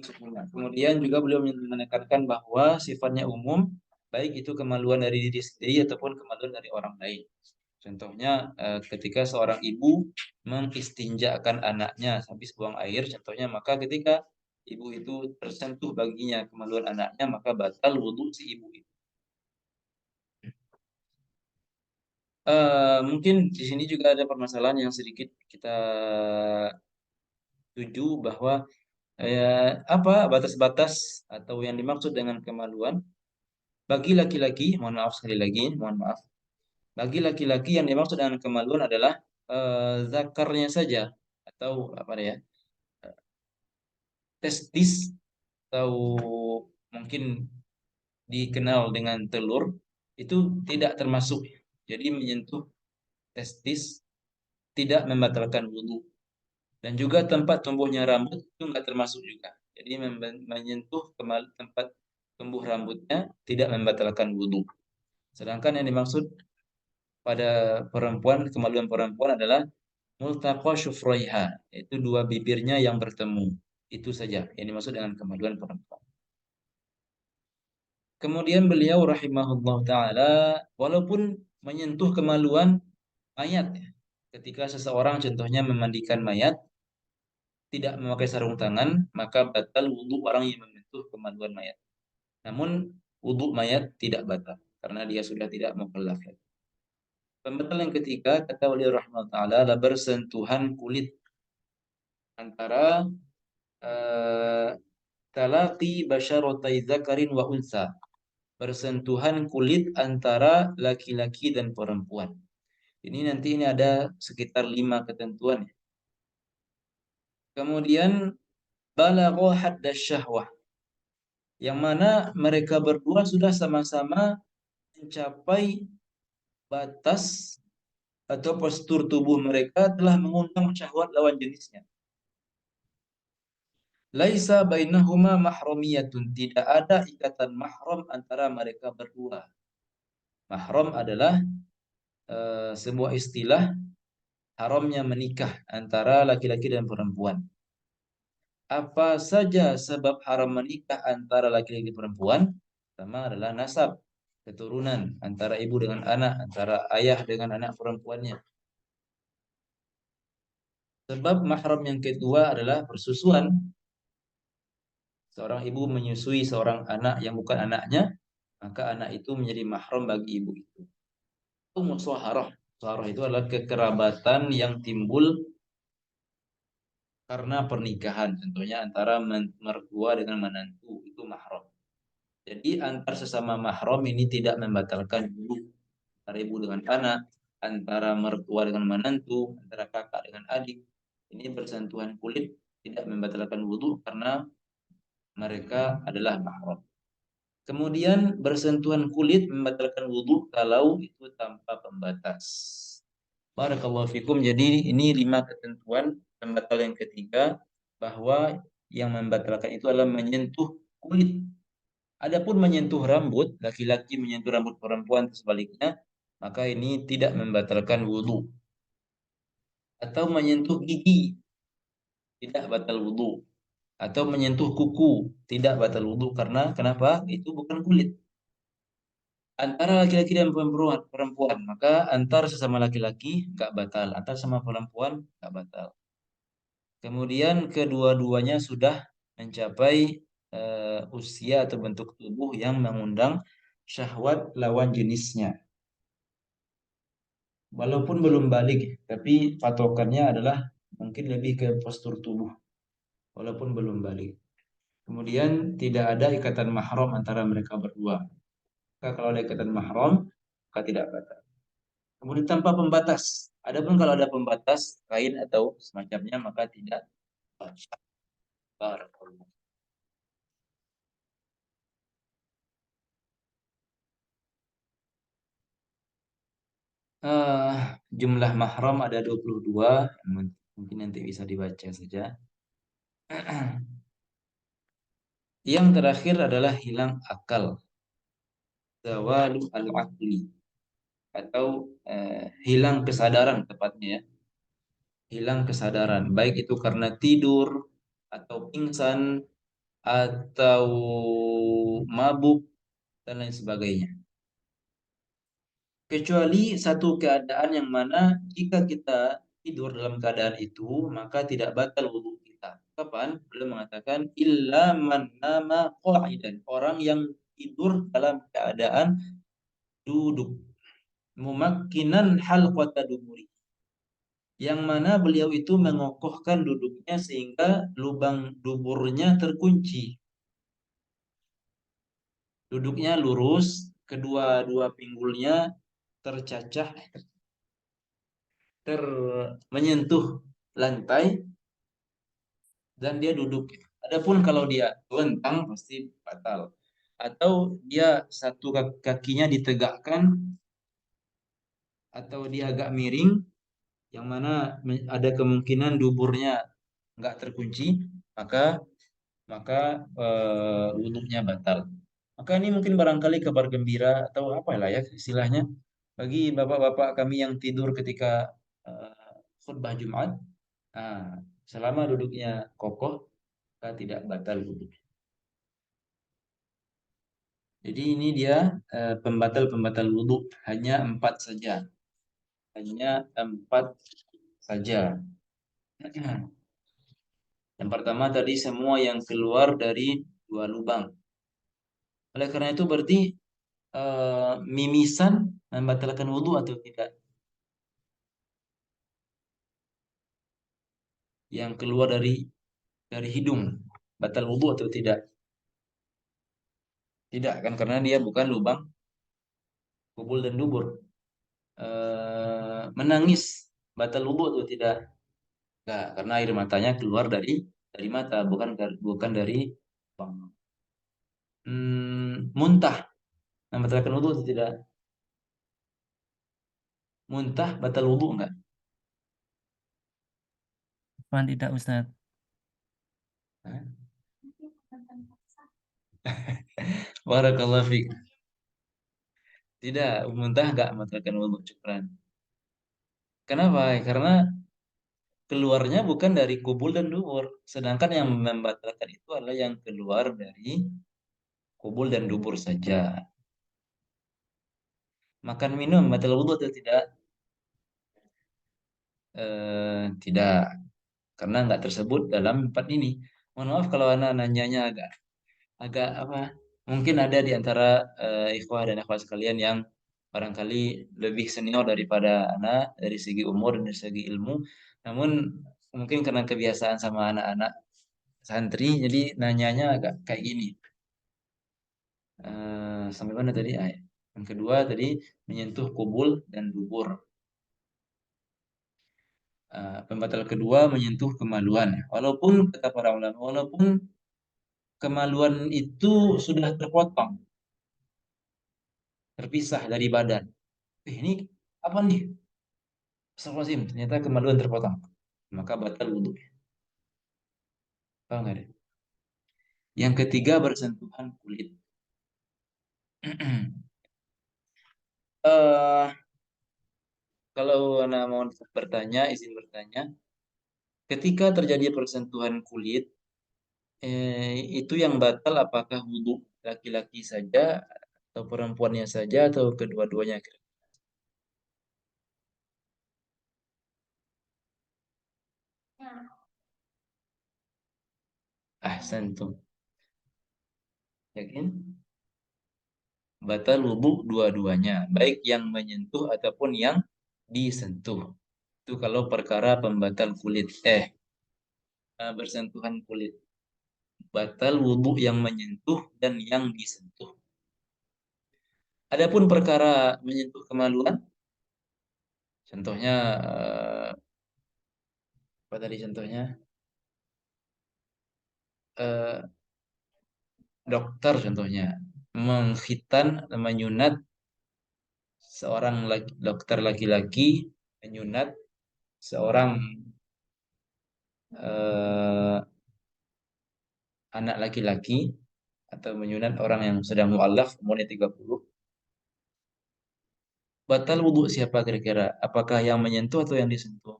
A: kemudian juga beliau menekankan bahwa sifatnya umum, baik itu kemaluan dari diri sendiri ataupun kemaluan dari orang lain. Contohnya ketika seorang ibu mengistinjakan anaknya habis buang air, contohnya, maka ketika ibu itu tersentuh baginya kemaluan anaknya, maka batal wudhu si ibu itu. Mungkin di sini juga ada permasalahan yang sedikit kita tuju bahwa apa batas-batas atau yang dimaksud dengan kemaluan bagi laki-laki, mohon maaf sekali lagi, mohon maaf. Bagi laki-laki yang dimaksud dengan kemaluan adalah zakarnya saja atau apa ya? Testis atau mungkin dikenal dengan telur itu tidak termasuk. Jadi menyentuh testis tidak membatalkan wudhu. Dan juga tempat tumbuhnya rambut itu nggak termasuk juga. Jadi menyentuh tempat tumbuh rambutnya tidak membatalkan wudhu. Sedangkan yang dimaksud pada perempuan, kemaluan perempuan adalah multaqa syufraiha, yaitu dua bibirnya yang bertemu. Itu saja yang dimaksud dengan kemaluan perempuan. Kemudian beliau rahimahullah ta'ala, walaupun menyentuh kemaluan mayat, ketika seseorang contohnya memandikan mayat, tidak memakai sarung tangan, maka batal wudhu orang yang menyentuh kemaluan mayat. Namun wudhu mayat tidak batal, karena dia sudah tidak mukallaf lagi. Pembatal yang ketiga, kata beliau rahimahullah ta'ala, adalah bersentuhan kulit antara talaqi basyaratai zakarin wa unsa. Bersentuhan kulit antara laki-laki dan perempuan. Ini nanti ini ada sekitar 5 ketentuan. Kemudian balagha hadda syahwah, yang mana mereka berdua sudah sama-sama mencapai batas atau postur tubuh mereka telah mengundang syahwat lawan jenisnya. Laisa bainahuma mahramiyatun, tidak ada ikatan mahram antara mereka berdua. Mahram adalah sebuah istilah haramnya menikah antara laki-laki dan perempuan. Apa saja sebab haram menikah antara laki-laki dan perempuan? Pertama adalah nasab, keturunan antara ibu dengan anak, antara ayah dengan anak perempuannya. Sebab mahram yang kedua adalah persusuan. Seorang ibu menyusui seorang anak yang bukan anaknya, maka anak itu menjadi mahram bagi ibu itu. Musaharah. Musaharah itu adalah kekerabatan yang timbul karena pernikahan, contohnya antara mertua dengan menantu itu mahram. Jadi antar sesama mahram ini tidak membatalkan wudu. Antara ibu dengan anak, antara mertua dengan menantu, antara kakak dengan adik, ini bersentuhan kulit tidak membatalkan wudu karena mereka adalah mahram. Kemudian bersentuhan kulit membatalkan wudu kalau itu tanpa pembatas. Barakallahu fikum. Jadi ini 5 ketentuan pembatal yang ketiga, bahwa yang membatalkan itu adalah menyentuh kulit. Adapun menyentuh rambut, laki-laki menyentuh rambut perempuan atau sebaliknya, maka ini tidak membatalkan wudu. Atau menyentuh gigi, tidak batal wudu. Atau menyentuh kuku, tidak batal wudu. Karena kenapa? Itu bukan kulit. Antara laki-laki dan perempuan, maka antar sesama laki-laki nggak batal, antar sama perempuan nggak batal. Kemudian kedua-duanya sudah mencapai usia atau bentuk tubuh yang mengundang syahwat lawan jenisnya. Walaupun belum balik, tapi patokannya adalah mungkin lebih ke postur tubuh, walaupun belum balik. Kemudian tidak ada ikatan mahram antara mereka berdua. Maka kalau ada ikatan mahram, maka tidak batal. Kemudian tanpa pembatas. Adapun kalau ada pembatas kain atau semacamnya, maka tidak batal. Jumlah mahram ada 22, mungkin nanti bisa dibaca saja. Yang terakhir adalah hilang akal, zawalu al-aqli, atau hilang kesadaran tepatnya ya. Hilang kesadaran, baik itu karena tidur atau pingsan atau mabuk dan lain sebagainya. Kecuali satu keadaan yang mana jika kita tidur dalam keadaan itu, maka tidak batal wudhu kita. Kapan? Beliau mengatakan illa man nama qa'idan, orang yang tidur dalam keadaan duduk, mumakkinan halqata duburi, yang mana beliau itu mengokohkan duduknya sehingga lubang duburnya terkunci. Duduknya lurus, kedua-dua pinggulnya tercacah, menyentuh lantai, dan dia duduk. Adapun kalau dia telentang pasti batal. Atau dia satu kakinya ditegakkan atau dia agak miring, yang mana ada kemungkinan duburnya nggak terkunci, maka maka wudhunya batal. Maka ini mungkin barangkali kabar gembira atau apa lah ya istilahnya bagi bapak-bapak kami yang tidur ketika khutbah Jumat. Nah, selama duduknya kokoh, maka tidak batal wudhu. Jadi ini dia pembatal-pembatal wudhu, hanya 4 saja. Hanya 4 saja. Yang pertama tadi semua yang keluar dari 2 lubang. Oleh karena itu berarti mimisan membatalkan wudhu atau tidak? Yang keluar dari hidung batal wudhu atau tidak? Tidak kan, karena dia bukan lubang kubul dan dubur. Menangis batal wudhu atau tidak? Enggak, karena air matanya keluar dari mata, bukan dari lubang. Muntah membatalkan wudhu atau tidak? Muntah batal wudhu enggak?
C: Tidak, Ustaz.
A: Barakallahu fiik. Tidak, muntah enggak membatalkan wudhu, cukran. Kenapa? Karena keluarnya bukan dari kubul dan dubur. Sedangkan yang membatalkan itu adalah yang keluar dari kubul dan dubur saja. Makan minum batal wudhu atau tidak? Tidak, karena nggak tersebut dalam 4 ini. Mohon maaf kalau anak nanyanya agak apa? Mungkin ada di antara ikhwah dan akhwat sekalian yang barangkali lebih senior daripada anak dari segi umur dan dari segi ilmu. Namun mungkin karena kebiasaan sama anak-anak santri, jadi nanyanya agak kayak gini. Sampai mana tadi? Yang kedua tadi menyentuh kubul dan dubur. Pembatal kedua menyentuh kemaluan. Walaupun kata para ulama, walaupun kemaluan itu sudah terpotong, terpisah dari badan. Ini apa nih? Astagfirullahaladzim, ternyata kemaluan terpotong. Maka batal wudhu. Paham nggak deh? Yang ketiga bersentuhan kulit. Eh, Kalau Anda mau bertanya, izin bertanya, ketika terjadi persentuhan kulit, itu yang batal apakah wudhu laki-laki saja atau perempuannya saja atau kedua-duanya? Sentuh. Yakin? Batal wudhu dua-duanya, baik yang menyentuh ataupun yang disentuh. Itu kalau perkara pembatal kulit. Bersentuhan kulit. Batal wudhu yang menyentuh dan yang disentuh. Adapun perkara menyentuh kemaluan, contohnya apa tadi contohnya? Eh, Dokter contohnya mengkhitan, menyunat seorang dokter laki-laki, menyunat seorang eh, anak laki-laki atau menyunat orang yang sedang mualaf umurnya 30. Batal wudhu siapa kira-kira? Apakah yang menyentuh atau yang disentuh?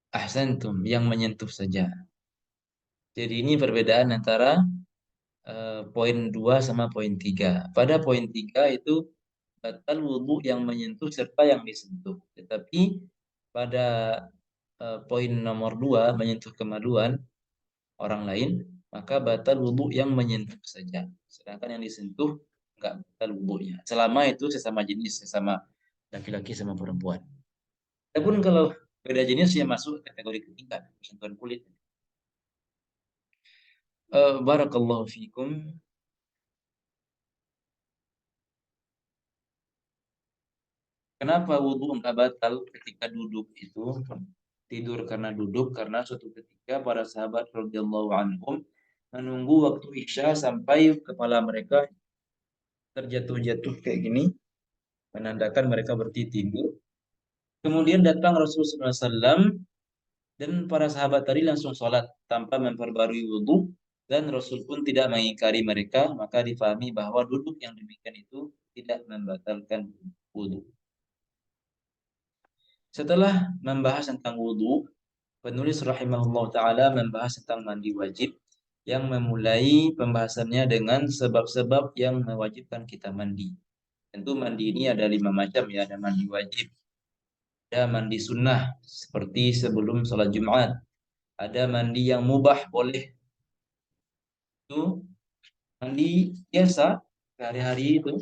A: Ahsantum, yang menyentuh saja. Jadi ini perbedaan antara poin 2 sama poin 3. Pada poin 3 itu batal wudhu yang menyentuh serta yang disentuh. Tetapi pada poin nomor 2 menyentuh kemaluan orang lain, maka batal wudhu yang menyentuh saja. Sedangkan yang disentuh enggak batal wudhunya. Selama itu sesama jenis, sesama laki-laki sama perempuan. Adapun kalau beda jenis ya masuk kategori ketiga, sentuhan kulit. Barakallahu fikum. Kenapa wudhu enggak batal ketika duduk itu? Tidur karena duduk, karena suatu ketika para sahabat radhiyallahu anhum menunggu waktu Isya sampai kepala mereka terjatuh-jatuh kayak gini, menandakan mereka berarti tidur. Kemudian datang Rasulullah SAW dan para sahabat tadi langsung sholat tanpa memperbarui wudhu, dan Rasul pun tidak mengingkari mereka, maka difahami bahwa duduk yang demikian itu tidak membatalkan wudhu. Setelah membahas tentang wudhu, penulis rahimahullah ta'ala membahas tentang mandi wajib, yang memulai pembahasannya dengan sebab-sebab yang mewajibkan kita mandi. Tentu mandi ini ada 5 macam ya, ada mandi wajib, ada mandi sunnah seperti sebelum sholat Jumat, ada mandi yang mubah boleh, itu mandi biasa sehari-hari itu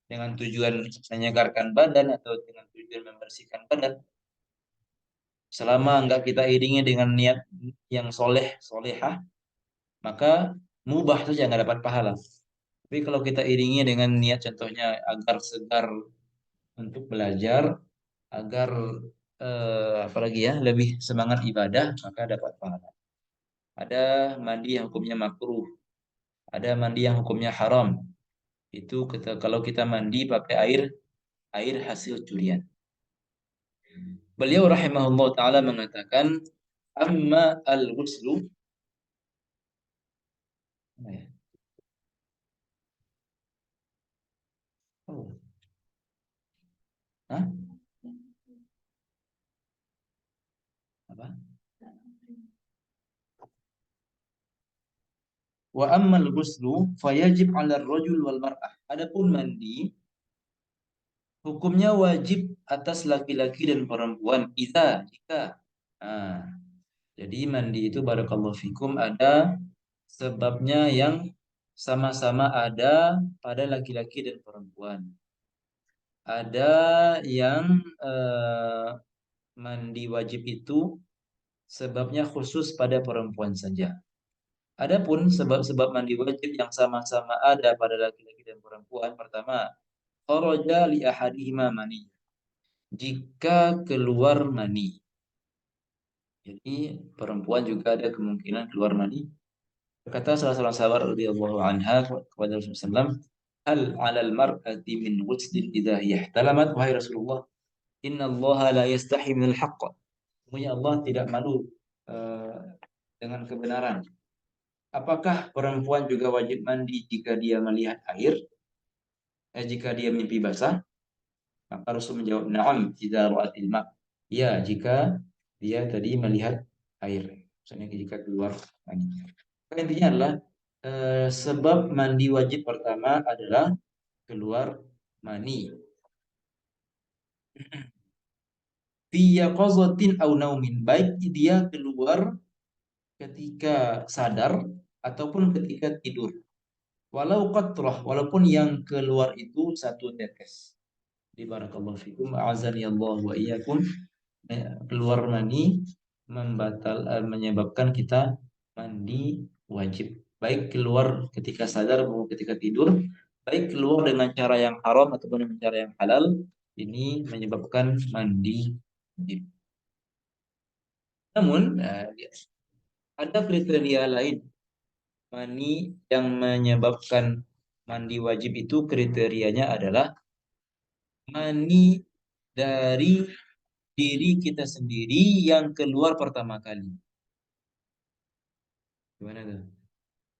A: dengan tujuan menyegarkan badan atau dengan tujuan membersihkan badan. Selama enggak kita iringi dengan niat yang solehah, maka mubah saja nggak dapat pahala. Tapi kalau kita iringi dengan niat contohnya agar segar untuk belajar, agar apalagi ya lebih semangat ibadah, maka dapat pahala. Ada mandi yang hukumnya makruh, ada mandi yang hukumnya haram. Itu kalau kita mandi pakai air hasil curian. Beliau rahimahullah taala mengatakan, amma al-ghuslu, oh. Hah? Apa? Wa ammal ghuslu fayajib 'ala ar-rajul wal mar'ah. Adapun mandi hukumnya wajib atas laki-laki dan perempuan jika. Nah, jadi mandi itu barakallahu fikum ada sebabnya yang sama-sama ada pada laki-laki dan perempuan. Ada yang mandi wajib itu sebabnya khusus pada perempuan saja. Adapun sebab-sebab mandi wajib yang sama-sama ada pada laki-laki dan perempuan, pertama, kharaja li ahadihima mani. Jika keluar mani. Jadi perempuan juga ada kemungkinan keluar mani. Kata salah seorang sahabat radhiyallahu anha kepada Rasulullah SAW, hal 'alal mar'ati min ghuslin idza hiya ihtalamat, wahai Rasulullah, inna Allah la yastahi minal haqq. Sesungguhnya Allah tidak malu dengan kebenaran. Apakah perempuan juga wajib mandi jika dia melihat air? Jika dia mimpi basah? Maka Rasul menjawab, na'am, idza ra'atil ma'. Ya, jika dia tadi melihat air. Maksudnya jika keluar mani. Intinya adalah sebab mandi wajib pertama adalah keluar mani. Fi yaqazatin aw naumin, baik dia keluar ketika sadar ataupun ketika tidur. Walau qatrah, walaupun yang keluar itu satu tetes. Di barakallahu fikum, a'azani Allah wa iyyakum. Keluar mani menyebabkan kita mandi wajib. Baik keluar ketika sadar maupun ketika tidur, baik keluar dengan cara yang haram ataupun dengan cara yang halal, ini menyebabkan mandi wajib. Namun ada kriteria lain mani yang menyebabkan mandi wajib itu, kriterianya adalah mani dari diri kita sendiri yang keluar pertama kali. Gimana tuh?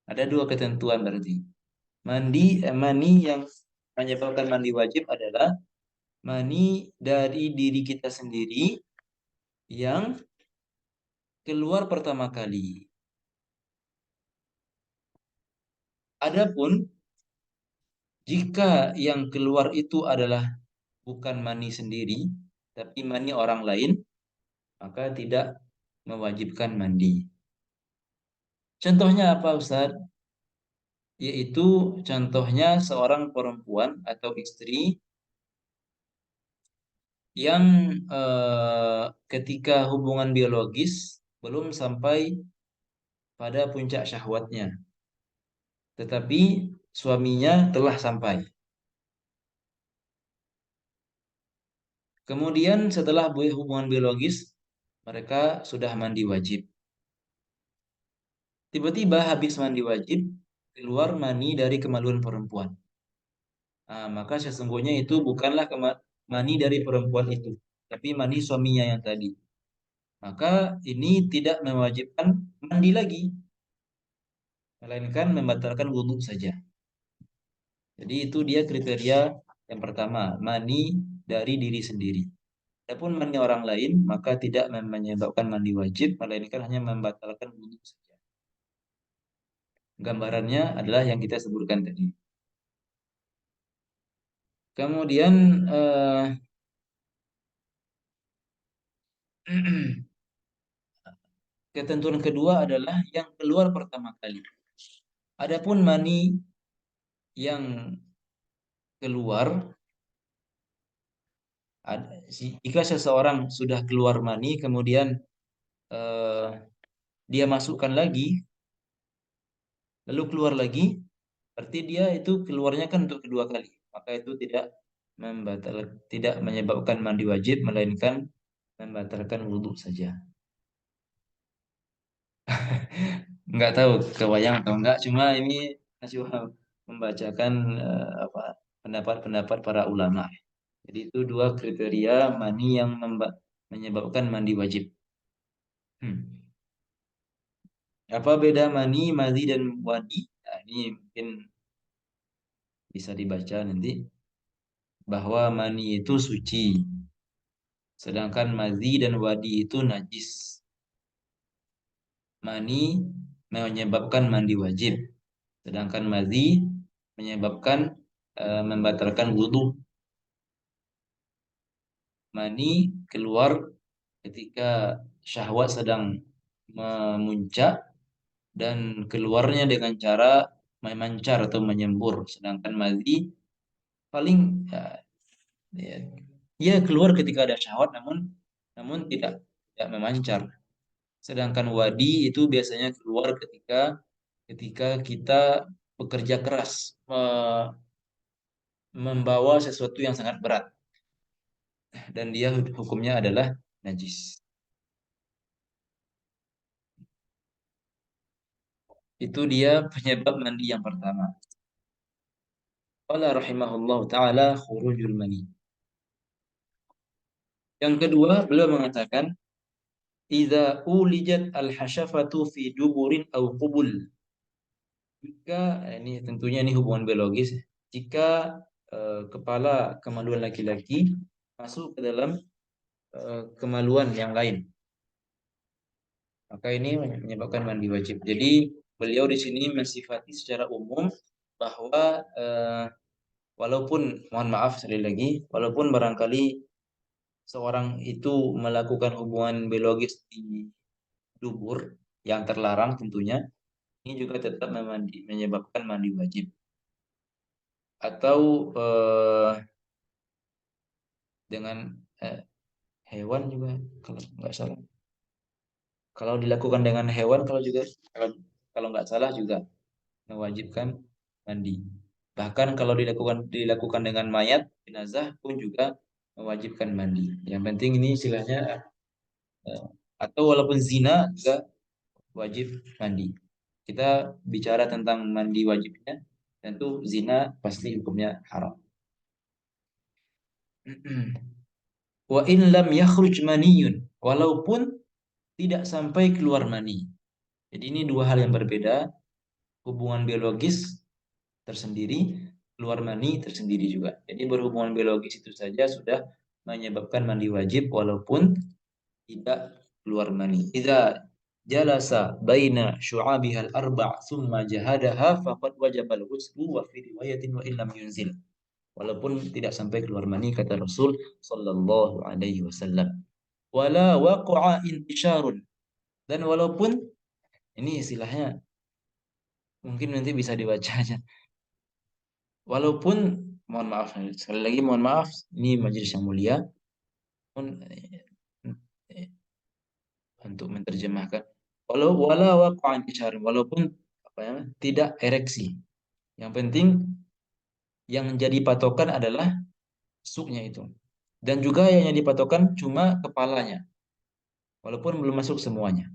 A: Ada dua ketentuan berarti. Mani yang menyebabkan mandi wajib adalah mani dari diri kita sendiri yang keluar pertama kali. Adapun jika yang keluar itu adalah bukan mani sendiri, tapi mani orang lain, maka tidak mewajibkan mandi. Contohnya apa, Ustaz? Yaitu contohnya seorang perempuan atau istri yang ketika hubungan biologis belum sampai pada puncak syahwatnya, tetapi suaminya telah sampai. Kemudian setelah hubungan biologis, mereka sudah mandi wajib. Tiba-tiba habis mandi wajib, keluar mani dari kemaluan perempuan. Nah, maka sesungguhnya itu bukanlah mani dari perempuan itu, tapi mani suaminya yang tadi. Maka ini tidak mewajibkan mandi lagi, melainkan membatalkan wudhu saja. Jadi itu dia kriteria yang pertama, mani dari diri sendiri. Adapun mani orang lain, maka tidak menyebabkan mandi wajib, melainkan hanya membatalkan wudhu saja. Gambarannya adalah yang kita sebutkan tadi. Kemudian ketentuan kedua adalah yang keluar pertama kali. Adapun mani yang keluar, jika seseorang sudah keluar mani, kemudian dia masukkan lagi, lalu keluar lagi, berarti dia itu keluarnya kan untuk kedua kali. Maka itu tidak menyebabkan mandi wajib, melainkan membatalkan wudhu saja. Nggak tahu kebayang atau enggak, cuma ini cuma membacakan pendapat-pendapat para ulama. Jadi itu dua kriteria mani yang menyebabkan mandi wajib. Apa beda mani, madhi, dan wadi? Nah, ini mungkin bisa dibaca nanti. Bahwa mani itu suci, sedangkan madhi dan wadi itu najis. Mani menyebabkan mandi wajib, sedangkan madhi menyebabkan membatalkan wudhu. Mani keluar ketika syahwat sedang memuncak dan keluarnya dengan cara memancar atau menyembur, sedangkan madhi paling Ya, ia keluar ketika ada syahwat, namun tidak memancar. Sedangkan wadi itu biasanya keluar ketika kita bekerja keras, membawa sesuatu yang sangat berat, dan dia hukumnya adalah najis. Itu dia penyebab mandi yang pertama. Qala rahimahullah ta'ala khurujul mani. Yang kedua, beliau mengatakan idza ulijat al-hasyafatu fi duburin aw qubul. Jika ini tentunya ini hubungan biologis, jika kepala kemaluan laki-laki masuk ke dalam kemaluan yang lain, maka ini menyebabkan mandi wajib. Jadi beliau di sini mensifati secara umum bahwa walaupun, mohon maaf sekali lagi, walaupun barangkali seorang itu melakukan hubungan biologis di dubur yang terlarang tentunya, ini juga tetap menyebabkan mandi wajib. Atau dengan hewan juga kalau nggak salah. Kalau dilakukan dengan hewan kalau nggak salah juga mewajibkan mandi. Bahkan kalau dilakukan dengan mayat jenazah pun juga mewajibkan mandi. Yang penting ini istilahnya eh, atau walaupun zina juga wajib mandi. Kita bicara tentang mandi wajibnya, tentu zina pasti hukumnya haram. Wa in lam yakhruj maniyun, walaupun tidak sampai keluar mani. Jadi ini dua hal yang berbeda, hubungan biologis tersendiri, keluar mani tersendiri juga. Jadi berhubungan biologis itu saja sudah menyebabkan mandi wajib walaupun tidak keluar mani. Idza jalasa baina syu'abiha al-arba' thumma jahadaha faqad wajaba al-ghuslu wa fi riwayatin wa illam yunzil. Walaupun tidak sampai keluar mani, kata Rasul sallallahu alaihi wasallam. Wala waqa'a intisyarun, dan walaupun ini istilahnya mungkin nanti bisa dibacanya. Walaupun, mohon maaf sekali lagi, mohon maaf, ini majelis yang mulia, untuk menerjemahkan. Walaupun apa ya, tidak ereksi. Yang penting yang menjadi patokan adalah suknya itu. Dan juga yang jadi patokan cuma kepalanya. Walaupun belum masuk semuanya.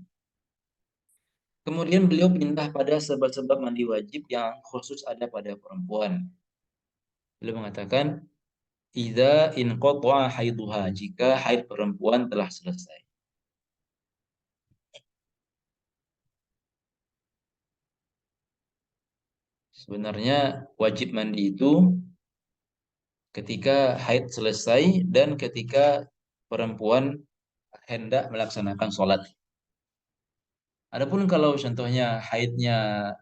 A: Kemudian beliau pindah pada sebab-sebab mandi wajib yang khusus ada pada perempuan. Beliau mengatakan, idza inqata'a haiduha, jika haid perempuan telah selesai. Sebenarnya wajib mandi itu ketika haid selesai dan ketika perempuan hendak melaksanakan sholat. Adapun kalau contohnya haidnya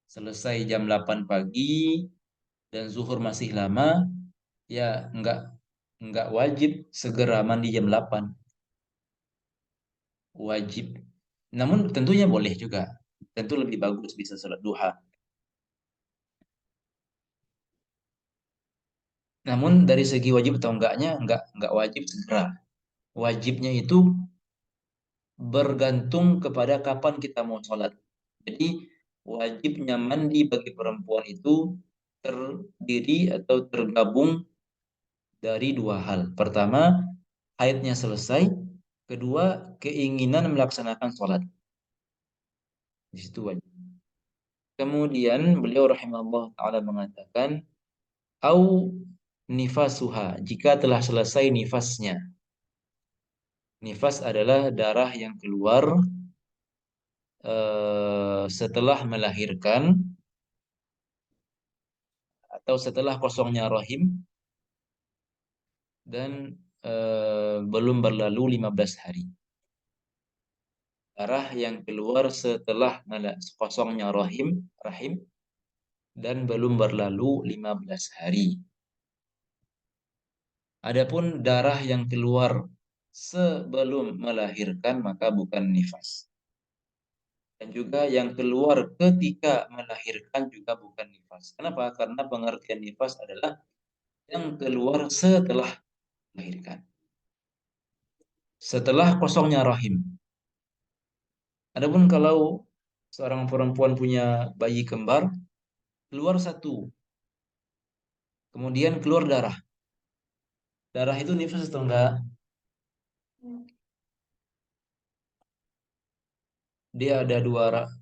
A: selesai jam 8 pagi dan zuhur masih lama, ya enggak wajib segera mandi jam 8. Wajib. Namun tentunya boleh juga. Tentu lebih bagus bisa sholat duha. Namun dari segi wajib atau enggaknya, enggak wajib segera. Wajibnya itu bergantung kepada kapan kita mau sholat. Jadi wajibnya mandi bagi perempuan itu terdiri atau tergabung dari dua hal. Pertama, haidnya selesai. Kedua, keinginan melaksanakan sholat. Di situ wajib. Kemudian beliau rahimahullah ta'ala mengatakan, au nifasuha, jika telah selesai nifasnya. Nifas adalah darah yang keluar setelah melahirkan atau setelah kosongnya rahim dan belum berlalu 15 hari. Darah yang keluar setelah kosongnya rahim dan belum berlalu 15 hari. Adapun darah yang keluar sebelum melahirkan maka bukan nifas. Dan juga yang keluar ketika melahirkan juga bukan nifas. Kenapa? Karena pengertian nifas adalah yang keluar setelah melahirkan. Setelah kosongnya rahim. Adapun kalau seorang perempuan punya bayi kembar, keluar satu, kemudian keluar darah. Darah itu nifas atau enggak? Dia ada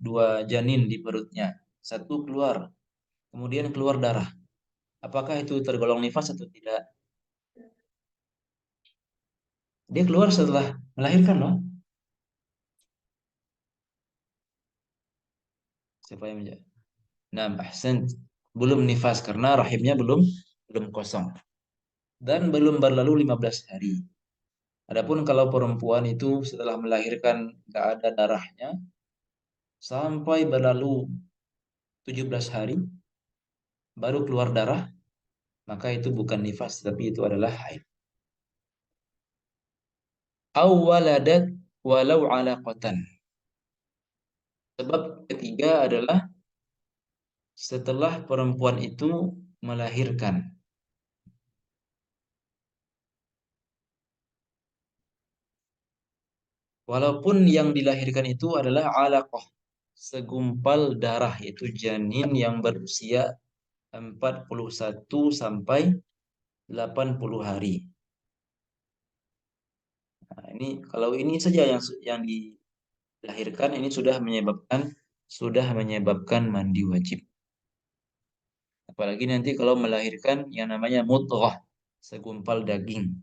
A: dua janin di perutnya. Satu keluar, kemudian keluar darah. Apakah itu tergolong nifas atau tidak? Dia keluar setelah melahirkan loh. Siapa yang menjawab? Nah, ahsan. Belum nifas karena rahimnya belum kosong. Dan belum berlalu 15 hari. Adapun kalau perempuan itu setelah melahirkan nggak ada darahnya sampai berlalu 17 hari baru keluar darah, maka itu bukan nifas tapi itu adalah haid. Aw waladat walau alaqatan. Sebab ketiga adalah setelah perempuan itu melahirkan. Walaupun yang dilahirkan itu adalah alaqah, segumpal darah, yaitu janin yang berusia 41 sampai 80 hari. Nah, ini kalau ini saja yang dilahirkan ini sudah menyebabkan mandi wajib. Apalagi nanti kalau melahirkan yang namanya mudghah, segumpal daging.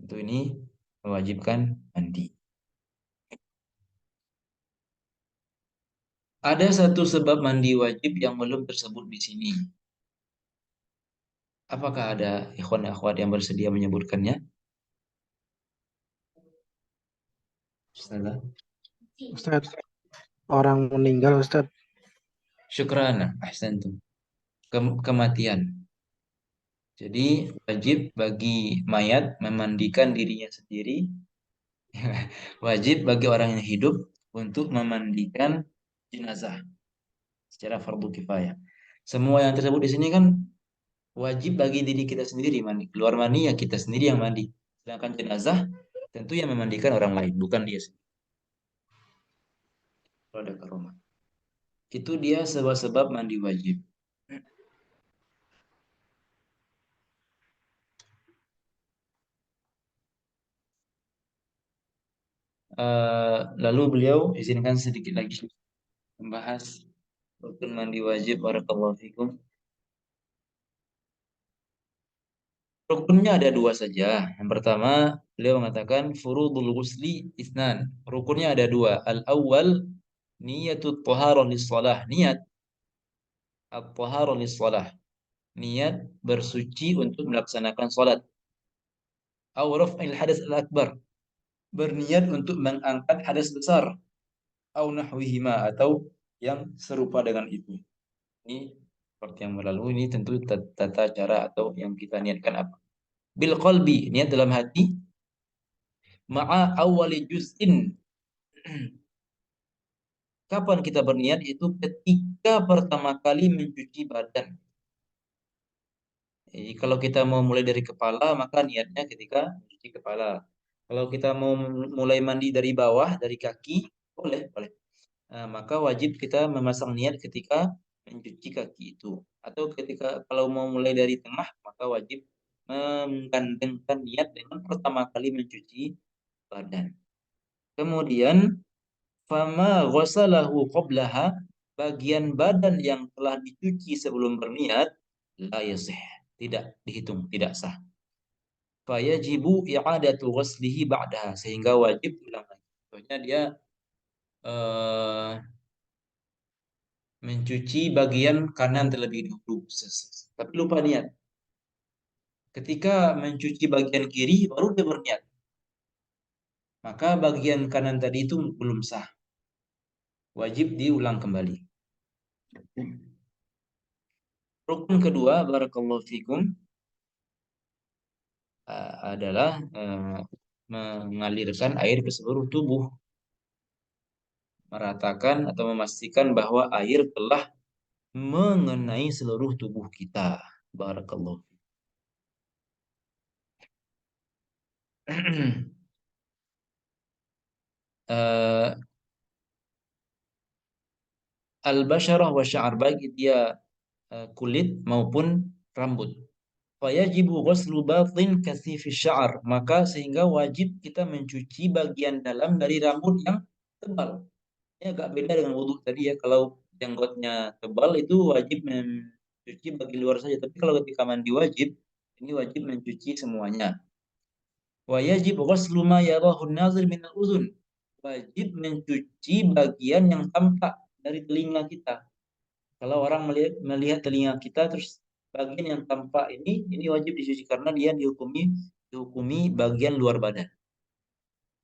A: Itu ini mewajibkan mandi. Ada satu sebab mandi wajib yang belum tersebut di sini. Apakah ada ikhwan akhwat yang bersedia menyebutkannya? Ustazah?
B: Ustaz, orang meninggal Ustaz.
A: Syukrana, ahsantum. Kematian. Jadi wajib bagi mayat memandikan dirinya sendiri. Wajib bagi orang yang hidup untuk memandikan jenazah secara fardu kifayah. Semua yang tersebut di sini kan wajib bagi diri kita sendiri mandi. Keluar mani ya kita sendiri yang mandi. Sedangkan jenazah tentu yang memandikan orang lain, bukan dia sendiri. Kalau ada karomah. Itu dia sebab-sebab mandi wajib. Lalu beliau izinkan sedikit lagi membahas rukun mandi wajib. Barakallahu fikum. Rukunnya ada dua saja. Yang pertama, beliau mengatakan furudul ghusli isnan. Rukunnya ada dua. Al-awwal niyatut taharah lis-shalah. Niat at-taharah lis-shalah. Niat bersuci untuk melaksanakan salat. Aw raf'il hadas al-akbar. Berniat untuk mengangkat hadas besar. Aw nahwihima atau yang serupa dengan itu. Ini seperti yang berlalu, ini tentu tata cara atau yang kita niatkan apa. Bil qalbi, niat dalam hati. Ma'a awwali juz'in. Kapan kita berniat? Itu ketika pertama kali mencuci badan. Jadi kalau kita mau mulai dari kepala, maka niatnya ketika mencuci kepala. Kalau kita mau mulai mandi dari bawah, dari kaki, boleh, boleh. Nah, maka wajib kita memasang niat ketika mencuci kaki itu. Atau ketika kalau mau mulai dari tengah, maka wajib menggandengkan niat dengan pertama kali mencuci badan. Kemudian fama ghasalahu qablaha, bagian badan yang telah dicuci sebelum berniat la yasih, tidak dihitung, tidak sah. Fayajibu i'adatu ghaslihi ba'daha, sehingga wajib ulang lagi. Contohnya dia mencuci bagian kanan terlebih dahulu, tapi lupa niat. Ketika mencuci bagian kiri baru dia berniat, maka bagian kanan tadi itu belum sah, wajib diulang kembali. Rukun kedua, barakallahu fikum, adalah mengalirkan air ke seluruh tubuh, meratakan atau memastikan bahwa air telah mengenai seluruh tubuh kita. Barakallahu fikum. eh, al-basyarah wa sya'ar, baik dia kulit maupun rambut. Fayajibu ghuslu batin katsifis sya'ar, maka sehingga wajib kita mencuci bagian dalam dari rambut yang tebal. Ini agak beda dengan wudhu tadi ya. Kalau jenggotnya tebal itu wajib mencuci bagian luar saja, tapi kalau ketika mandi wajib, ini wajib mencuci semuanya. Wa yajib ghuslu ma yarahu an-nazir min al-udhun, wajib mencuci bagian yang tampak dari telinga kita. Kalau orang melihat telinga kita, terus bagian yang tampak ini wajib dicuci karena dia dihukumi bagian luar badan.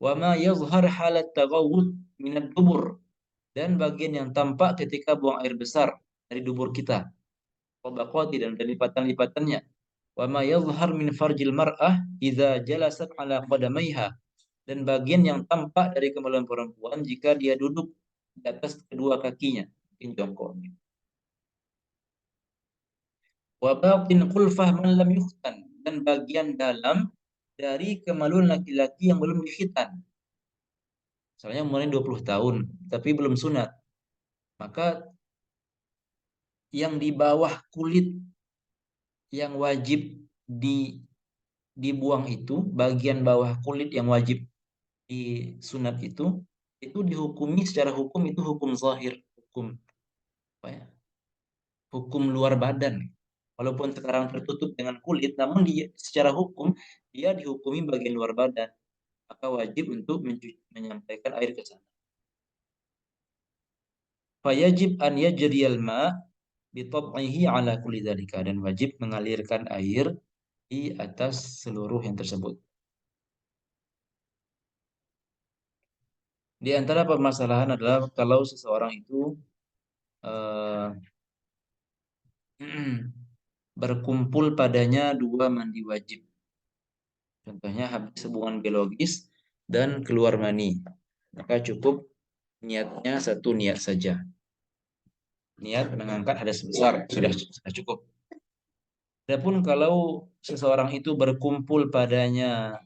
A: Wa ma yazhar halat taghawwud min ad-dubur, dan bagian yang tampak ketika buang air besar dari dubur kita. Wa baqati, dan lipatan-lipatannya. Wa ma yazhar min farjil mar'ah idza jalasat ala qadamaiha, dan bagian yang tampak dari kemaluan perempuan jika dia duduk di atas kedua kakinya, mungkin jongkok. Wa batin khulfah man lam yukhtan, dan bagian dalam dari kemaluan laki-laki yang belum dikhitan. Misalnya umurnya 20 tahun tapi belum sunat, maka yang di bawah kulit yang wajib dibuang itu, bagian bawah kulit yang wajib disunat itu dihukumi secara hukum, itu hukum zahir, hukum apa ya? Hukum luar badan. Walaupun sekarang tertutup dengan kulit, namun secara hukum dia dihukumi bagian luar badan. Maka wajib untuk menyampaikan air ke sana. Fayajib an yajriyal ma bitab'ihi ala kulli dzalika, dan wajib mengalirkan air di atas seluruh yang tersebut. Di antara permasalahan adalah kalau seseorang itu berkumpul padanya dua mandi wajib. Contohnya habis hubungan biologis dan keluar mani. Maka cukup niatnya satu niat saja. Niat mengangkat hadas besar sudah cukup. Adapun kalau seseorang itu berkumpul padanya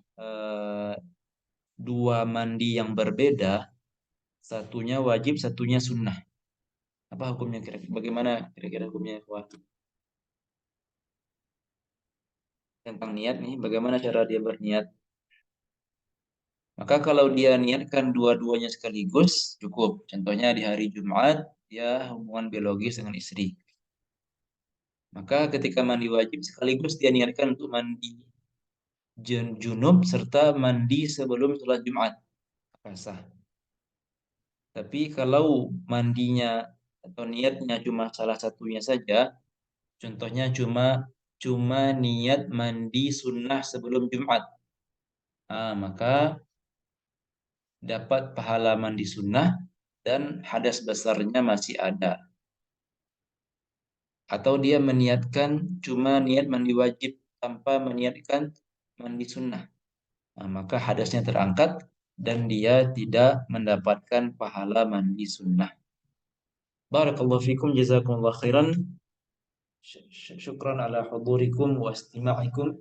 A: dua mandi yang berbeda, satunya wajib, satunya sunnah. Apa hukumnya kira-kira? Bagaimana kira-kira hukumnya? Wah, tentang niat nih, bagaimana cara dia berniat? Maka kalau dia niatkan dua-duanya sekaligus, cukup. Contohnya di hari Jumat, dia hubungan biologis dengan istri. Maka ketika mandi wajib, sekaligus dia niatkan untuk mandi junub serta mandi sebelum sholat Jumat. Sah. Tapi kalau mandinya atau niatnya cuma salah satunya saja, contohnya cuma niat mandi sunnah sebelum Jumat, maka dapat pahala mandi sunnah dan hadas besarnya masih ada. Atau dia meniatkan cuma niat mandi wajib tanpa meniatkan mandi sunnah, maka hadasnya terangkat dan dia tidak mendapatkan pahala mandi sunnah. Barakallahu fikum, jazakumullah khairan. Syukran ala hudurikum wa istima'ikum.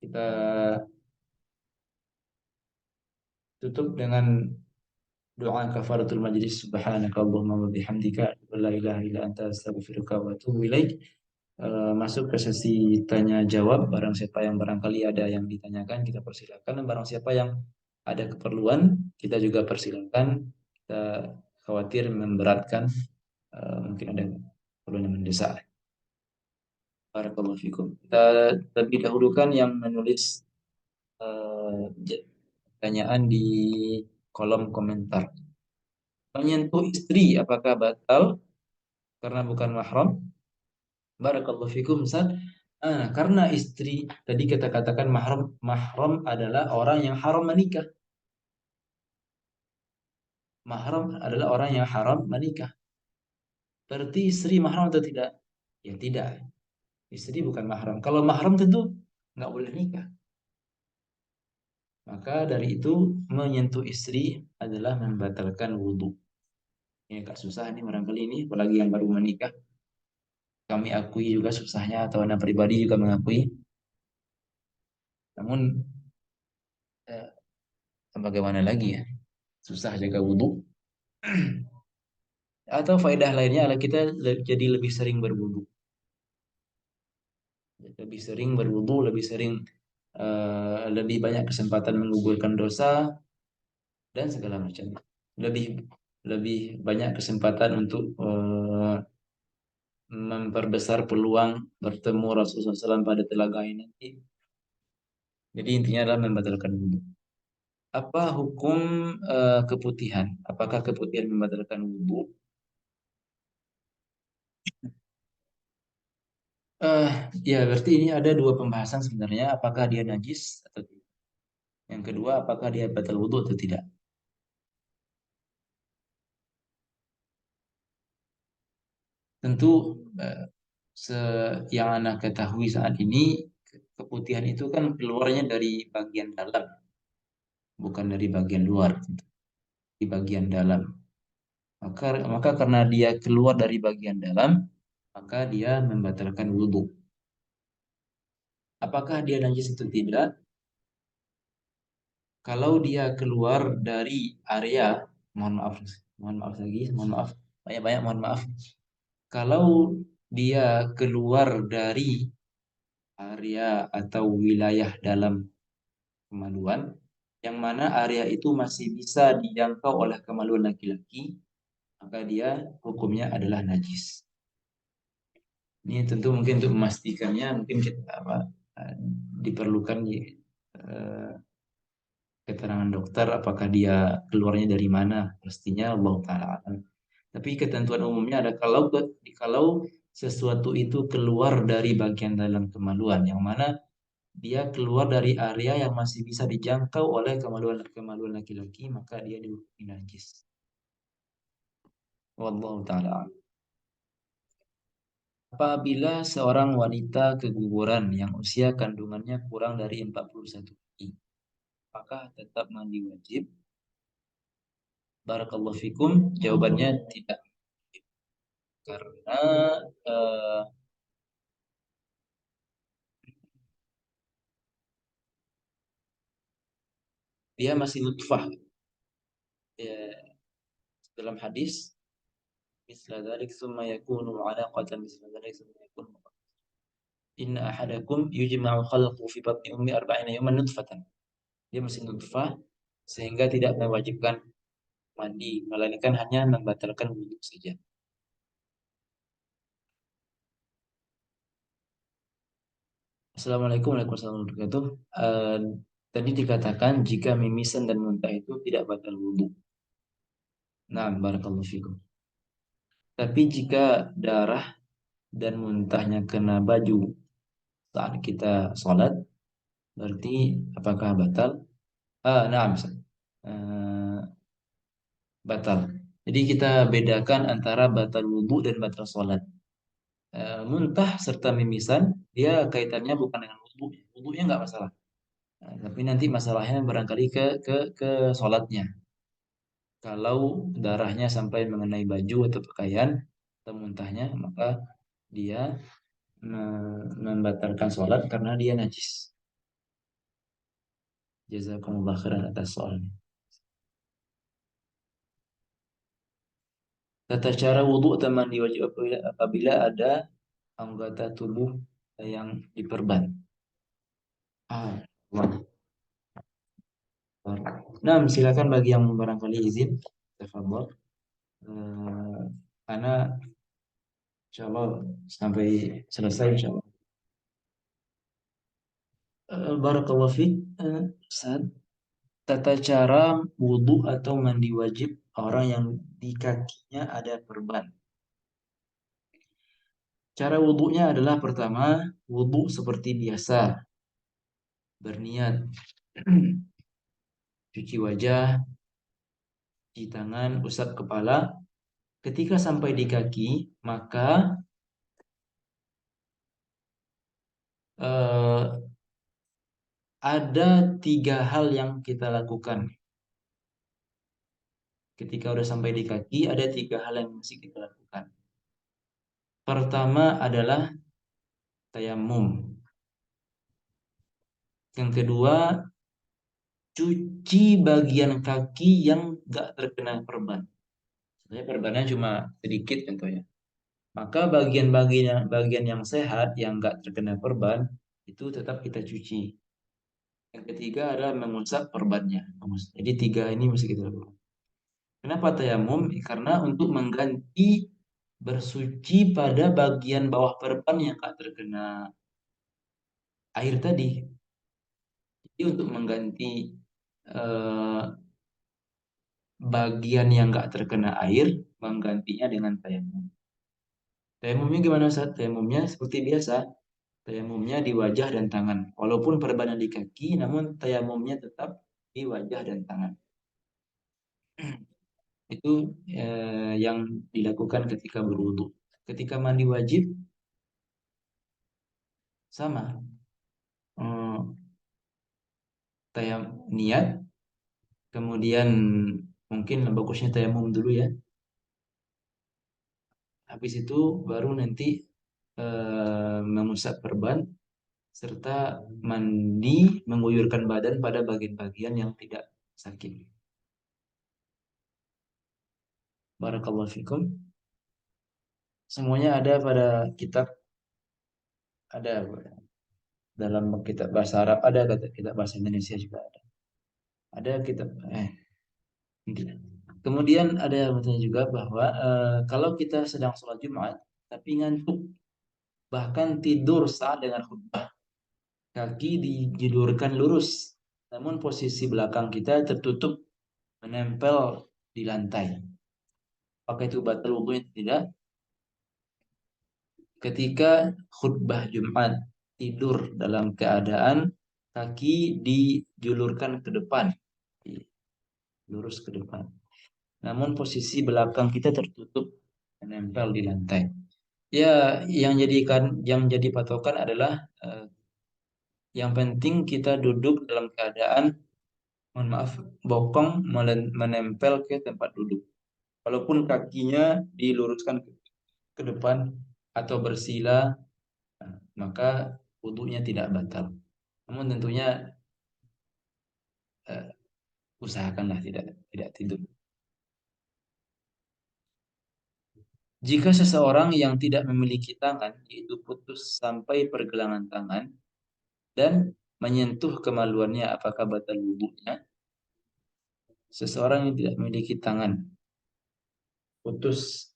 A: Kita tutup dengan doa kafaratul majlis. Subhanakallahumma wa bihamdika, la ilaha illa anta, astaghfiruka wa atubu ilaik. Masuk ke sesi tanya jawab. Barang siapa yang barangkali ada yang ditanyakan, kita persilakan. Dan barang siapa yang ada keperluan, kita juga persilakan. Kita khawatir memberatkan, mungkin ada keperluan yang mendesak. Barakallahu fikum. Kita lebih dahulukan yang menulis pertanyaan di kolom komentar. Menyentuh istri apakah batal karena bukan mahram? Barakallahu fikum, Ustaz. Karena istri tadi kita katakan mahram adalah orang yang haram menikah. Mahram adalah orang yang haram menikah. Berarti istri mahram atau tidak? Ya tidak. Istri bukan mahram. Kalau mahram tentu nggak boleh nikah. Maka dari itu menyentuh istri adalah membatalkan wudhu. Ini agak susah nih barangkali ini, apalagi yang baru menikah. Kami akui juga susahnya, atau anak pribadi juga mengakui. Namun eh, bagaimana lagi ya? Susah jaga wudhu. Atau faedah lainnya adalah kita jadi lebih sering berwudhu. Lebih sering berwudhu, lebih banyak kesempatan menggugurkan dosa dan segala macam. Lebih lebih banyak kesempatan untuk memperbesar peluang bertemu Rasulullah SAW pada telaga ini nanti. Jadi intinya adalah membatalkan wudhu. Apa hukum keputihan? Apakah keputihan membatalkan wudhu? Eh, ya berarti ini ada dua pembahasan sebenarnya. Apakah dia najis atau tidak? Yang kedua, apakah dia batal wudhu atau tidak? Tentu eh, yang anak ketahui saat ini keputihan itu kan keluarnya dari bagian dalam, bukan dari bagian luar, di bagian dalam. Maka karena dia keluar dari bagian dalam, maka dia membatalkan wudhu. Apakah dia najis atau tidak? Kalau dia keluar dari area, mohon maaf lagi, mohon maaf, banyak-banyak mohon maaf. Kalau dia keluar dari area atau wilayah dalam kemaluan, yang mana area itu masih bisa dijangkau oleh kemaluan laki-laki, maka dia hukumnya adalah najis. Ini tentu mungkin untuk memastikannya mungkin kita eh, diperlukan eh, keterangan dokter apakah dia keluarnya dari mana. Pastinya Allah taala alam. Tapi ketentuan umumnya ada kalau sesuatu itu keluar dari bagian dalam kemaluan yang mana dia keluar dari area yang masih bisa dijangkau oleh kemaluan laki-laki maka dia dihukumi najis. Wallahu taala alam. Apabila seorang wanita keguguran yang usia kandungannya kurang dari 41 hari, apakah tetap mandi wajib? Barakallahu fikum. Jawabannya tidak. Karena eh, dia masih nutfah. Ya, dalam hadis, misla dzalik tsumma yakunu 'alaqatan misla dzalik tsumma yakunu inna ahadakum yujma'u khalqu fi batni ummi arba'ina yawman nutfatan. Dia masih nutfah sehingga tidak mewajibkan mandi, melainkan hanya membatalkan wudhu saja. Assalamualaikum warahmatullahi wabarakatuh. Tadi dikatakan jika mimisan dan muntah itu tidak batal wudhu. Nah, barakallahu fikum. Tapi jika darah dan muntahnya kena baju saat kita sholat, berarti apakah batal? Nah, batal. Jadi kita bedakan antara batal wudhu dan batal sholat. Muntah serta mimisan, dia kaitannya bukan dengan wudhu. Wudhunya nggak masalah. Tapi nanti masalahnya barangkali ke sholatnya. Kalau darahnya sampai mengenai baju atau pakaian atau muntahnya, maka dia membatalkan sholat karena dia najis. Jazakumullah khairan atas soalnya. Tata cara wudhu atau mandi wajib apabila ada anggota tubuh yang diperban. Wah. Nah, silakan bagi yang barangkali izin, tafadhol. Karena insyaallah sampai selesai insyaallah. Barakallahu fiik. Ustaz, tata cara wudhu atau mandi wajib orang yang di kakinya ada perban. Cara wudhunya adalah pertama, wudhu seperti biasa. Berniat cuci wajah, cuci tangan, usap kepala. Ketika sampai di kaki, maka eh, ada 3 hal yang kita lakukan. Ketika udah sampai di kaki, ada 3 hal yang mesti kita lakukan. Pertama adalah tayamum. Yang kedua, cuci bagian kaki yang nggak terkena perban. Sebenarnya perbannya cuma sedikit contohnya. Maka bagian yang sehat yang nggak terkena perban itu tetap kita cuci. Yang ketiga adalah mengusap perbannya. Jadi tiga ini mesti kita lakukan. Kenapa tayamum? Karena untuk mengganti bersuci pada bagian bawah perban yang nggak terkena air tadi. Jadi untuk mengganti eh, bagian yang nggak terkena air, menggantinya dengan tayamum. Tayamumnya gimana Ustaz? Tayamumnya seperti biasa. Tayamumnya di wajah dan tangan. Walaupun perbanan di kaki, namun tayamumnya tetap di wajah dan tangan. Itu yang dilakukan ketika berwudu. Ketika mandi wajib, sama. Niat, kemudian mungkin bagusnya tayamum dulu ya. Habis itu baru nanti mengusap perban serta mandi mengguyurkan badan pada bagian-bagian yang tidak sakit. Barakallahu fikum. Semuanya ada pada kitab, ada dalam kitab bahasa Arab, ada kata kitab bahasa Indonesia juga ada. Ada kitab intinya. Kemudian ada yang bertanya juga bahwa kalau kita sedang sholat Jumat tapi ngantuk bahkan tidur saat dengar khutbah, kaki dijulurkan lurus, namun posisi belakang kita tertutup menempel di lantai. Apakah itu batal wudhunya tidak? Ketika khutbah Jumat tidur dalam keadaan kaki dijulurkan ke depan, lurus ke depan. Namun posisi belakang kita tertutup menempel di lantai. Ya, yang jadi patokan adalah yang penting kita duduk dalam keadaan, mohon maaf, bokong menempel ke tempat duduk. Walaupun kakinya diluruskan ke depan atau bersila, maka wudhunya tidak batal. Namun tentunya eh, usahakanlah tidak tidur. Jika seseorang yang tidak memiliki tangan, yaitu putus sampai pergelangan tangan dan menyentuh kemaluannya, apakah batal wudhunya? Seseorang yang tidak memiliki tangan, putus,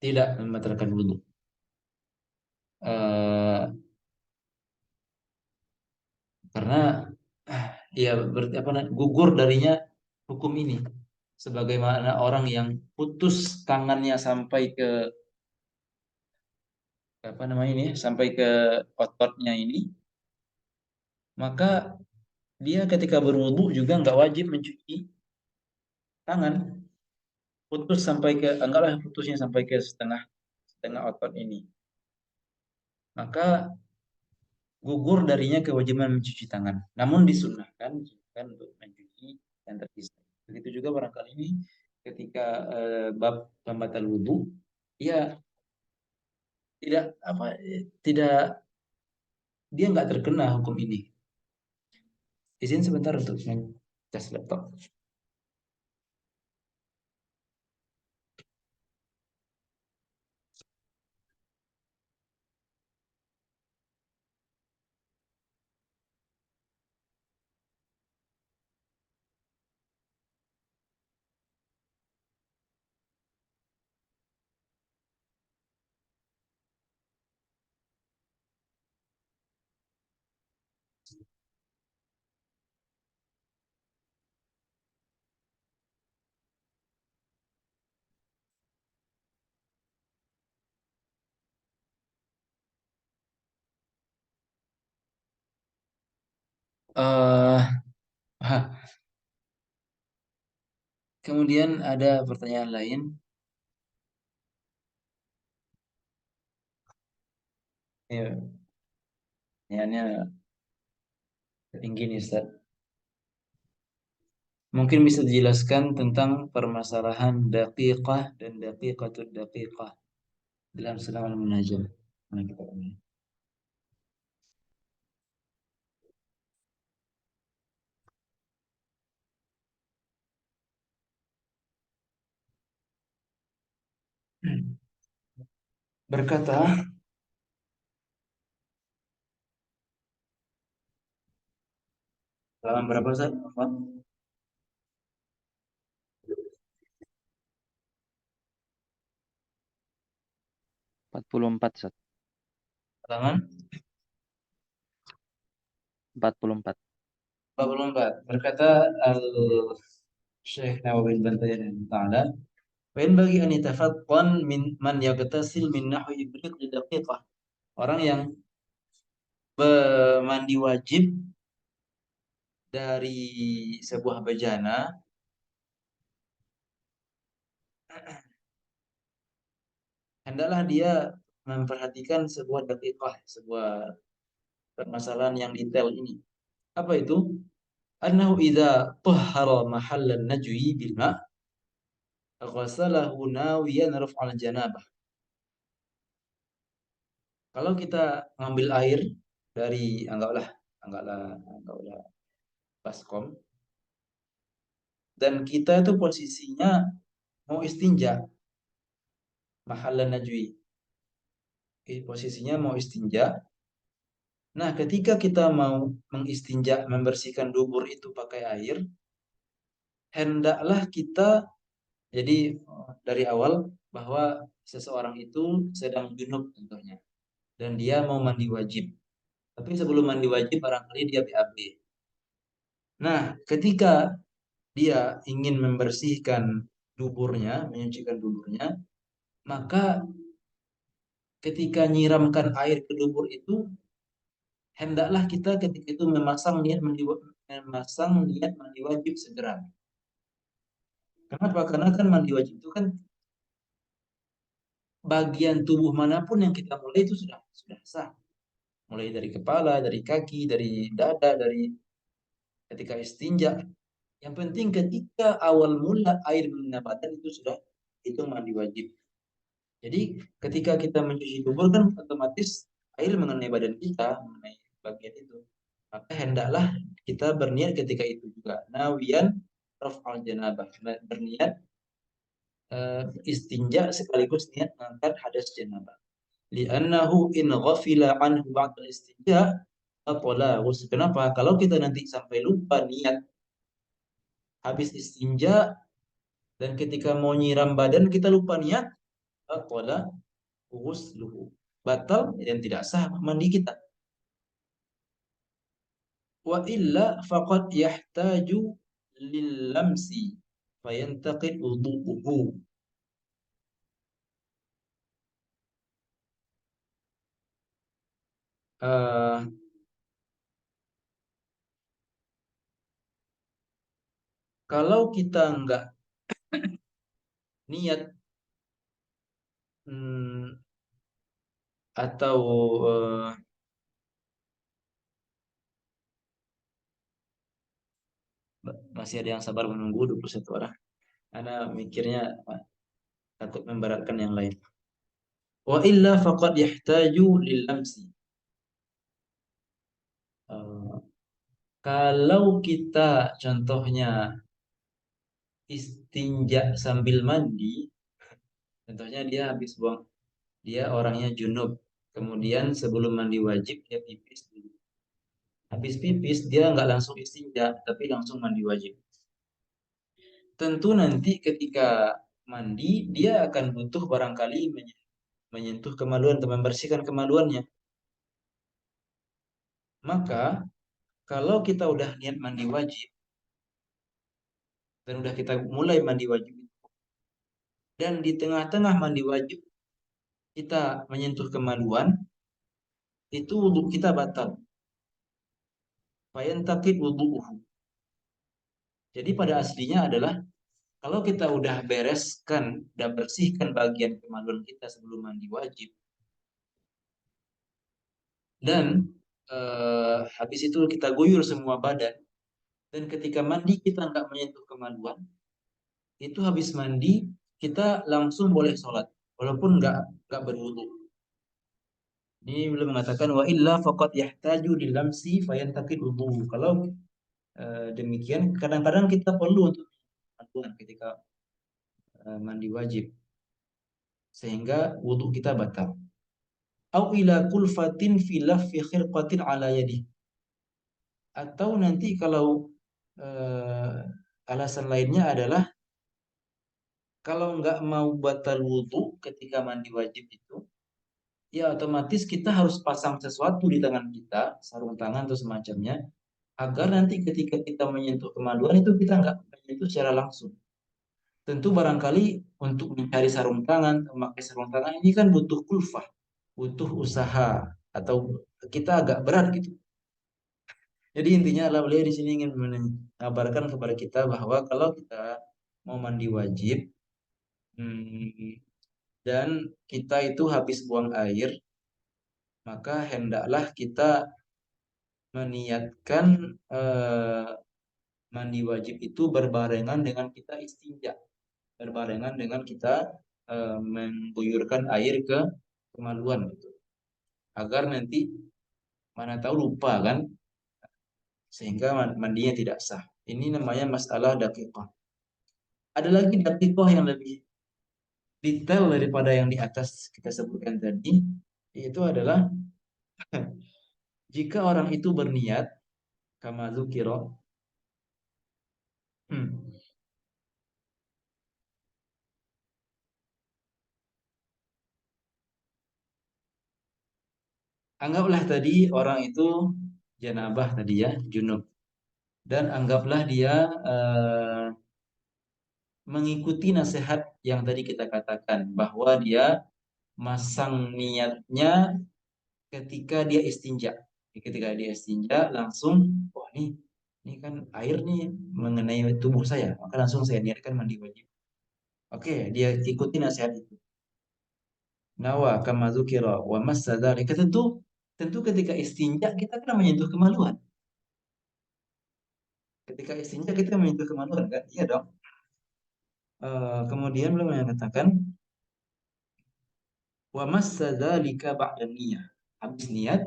A: tidak membatalkan wudhu. Eh, karena ya berarti gugur darinya hukum ini. Sebagaimana orang yang putus tangannya sampai ke sampai ke ototnya ini, maka dia ketika berwudu juga nggak wajib mencuci tangan. Putus sampai ke anggaplah putusnya sampai ke setengah otot ini, maka gugur darinya kewajiban mencuci tangan. Namun disunahkan untuk mencuci yang tersisa. Begitu juga barangkali ini ketika bab pembatal wudu, ya tidak tidak dia nggak terkena hukum ini. Izin sebentar untuk mencas laptop. Uh, Kemudian ada pertanyaan lain. Ya, pertanyaannya tinggi nih Ustaz. Mungkin bisa dijelaskan tentang permasalahan daqiqah dan daqiqatud daqiqah dalam serangan munajat. Nah, kita ini. berkata, halaman berapa Ustaz? Apa?
D: 44, Ustaz.
A: Halaman
D: 44.
A: 44. Berkata Syekh Nawawi bin Ta'ala, "Wain bagi an yatafaqqan min man yagtasil min nahwi ibriq li daqiqah." Orang yang mandi wajib dari sebuah bejana, hendaklah dia memperhatikan sebuah daqiqah, sebuah permasalahan yang detail ini. Apa itu? Annahu idza tahhara mahallan najwi bil ma' ghasalahu nawiyan raf'al janabah. Kalau kita ngambil air dari anggaplah baskom, dan kita itu posisinya mau istinja, mahallan najwi. Posisinya mau istinja. Nah, ketika kita mau mengistinja, membersihkan dubur itu pakai air, hendaklah kita, jadi dari awal bahwa seseorang itu sedang junub contohnya, dan dia mau mandi wajib. Tapi sebelum mandi wajib barangkali dia BAB. Nah, ketika dia ingin membersihkan duburnya, menyucikan duburnya, maka ketika nyiramkan air ke dubur itu, hendaklah kita ketika itu memasang niat mandi wajib segera. Kenapa? Karena kan mandi wajib itu kan bagian tubuh manapun yang kita mulai itu sudah sah. Mulai dari kepala, dari kaki, dari dada, dari ketika istinja. Yang penting ketika awal mula air mengenai badan itu mandi wajib. Jadi ketika kita mencuci dubur kan otomatis air mengenai badan kita, mengenai bagian itu. Maka hendaklah kita berniat ketika itu juga. Nawiyan raf'al janabah. Berniat istinja sekaligus niat mengangkat hadas janabah. Li'annahu in ghafila anhu ba'da istinja atola. Kenapa? Kalau kita nanti sampai lupa niat habis istinja dan ketika mau nyiram badan kita lupa niat, atola ghusluhu. Batal dan tidak sah mandi kita. Wa illa faqad yahtaju lil lamsi fayantaqid wudu'uhu. Kalau kita enggak niat atau masih ada yang sabar menunggu 21 orang. Ana mikirnya takut memberatkan yang lain. Wa illa faqad yahtaju lil lamsi. Kalau kita contohnya istinja sambil mandi, contohnya dia orangnya junub, kemudian sebelum mandi wajib dia pipis dulu. Habis pipis dia nggak langsung istinja, tapi langsung mandi wajib. Tentu nanti ketika mandi dia akan butuh barangkali menyentuh kemaluan atau membersihkan kemaluannya. Maka kalau kita udah niat mandi wajib dan udah kita mulai mandi wajib dan di tengah-tengah mandi wajib kita menyentuh kemaluan, itu wudhu kita batal. Fayantaqid wudu'uhu. Jadi pada aslinya adalah kalau kita udah bereskan dan bersihkan bagian kemaluan kita sebelum mandi wajib dan habis itu kita guyur semua badan, dan ketika mandi kita nggak menyentuh kemaluan, itu habis mandi kita langsung boleh sholat walaupun nggak berwudu. Ini belum mengatakan wa illa faqad yahtaju lil lamsi fayantaqid wudu. Kalau demikian kadang-kadang kita perlu untuk ketika mandi wajib. sehingga wudhu kita batal. Au ila kulfatin fi laffi khirqatin ala yadi. Atau nanti kalau alasan lainnya adalah kalau nggak mau batal wudhu ketika mandi wajib itu, ya otomatis kita harus pasang sesuatu di tangan kita, sarung tangan atau semacamnya, agar nanti ketika kita menyentuh kemaluan itu kita nggak menyentuh secara langsung. Tentu barangkali untuk mencari sarung tangan, memakai sarung tangan ini kan butuh kulfah, butuh usaha, atau kita agak berat gitu. Jadi intinya adalah beliau di sini ingin mengabarkan kepada kita bahwa kalau kita mau mandi wajib, dan kita itu habis buang air, maka hendaklah kita meniatkan mandi wajib itu berbarengan dengan kita istinja, berbarengan dengan kita mengguyurkan air ke kemaluan gitu. Agar nanti mana tahu lupa kan, sehingga mandinya tidak sah. Ini namanya masalah daqiqah. Ada lagi daqiqah yang lebih detail daripada yang di atas kita sebutkan tadi, yaitu adalah jika orang itu berniat kama dzukira, anggaplah tadi orang itu janabah tadi ya, junub. Dan anggaplah dia mengikuti nasihat yang tadi kita katakan bahwa dia masang niatnya ketika dia istinja. Ketika dia istinja langsung, wah ini kan air nih mengenai tubuh saya, maka langsung saya niatkan mandi wajib. Oke, dia ikuti nasihat itu. Nawa kama dzukira wa massa dzalika, tentu ketika istinja kita kan menyentuh kemaluan. Ketika istinja kita menyentuh kemaluan kan? Iya dong. Kemudian beliau mengatakan wa massa dzalika ba'da niyah. Habis niat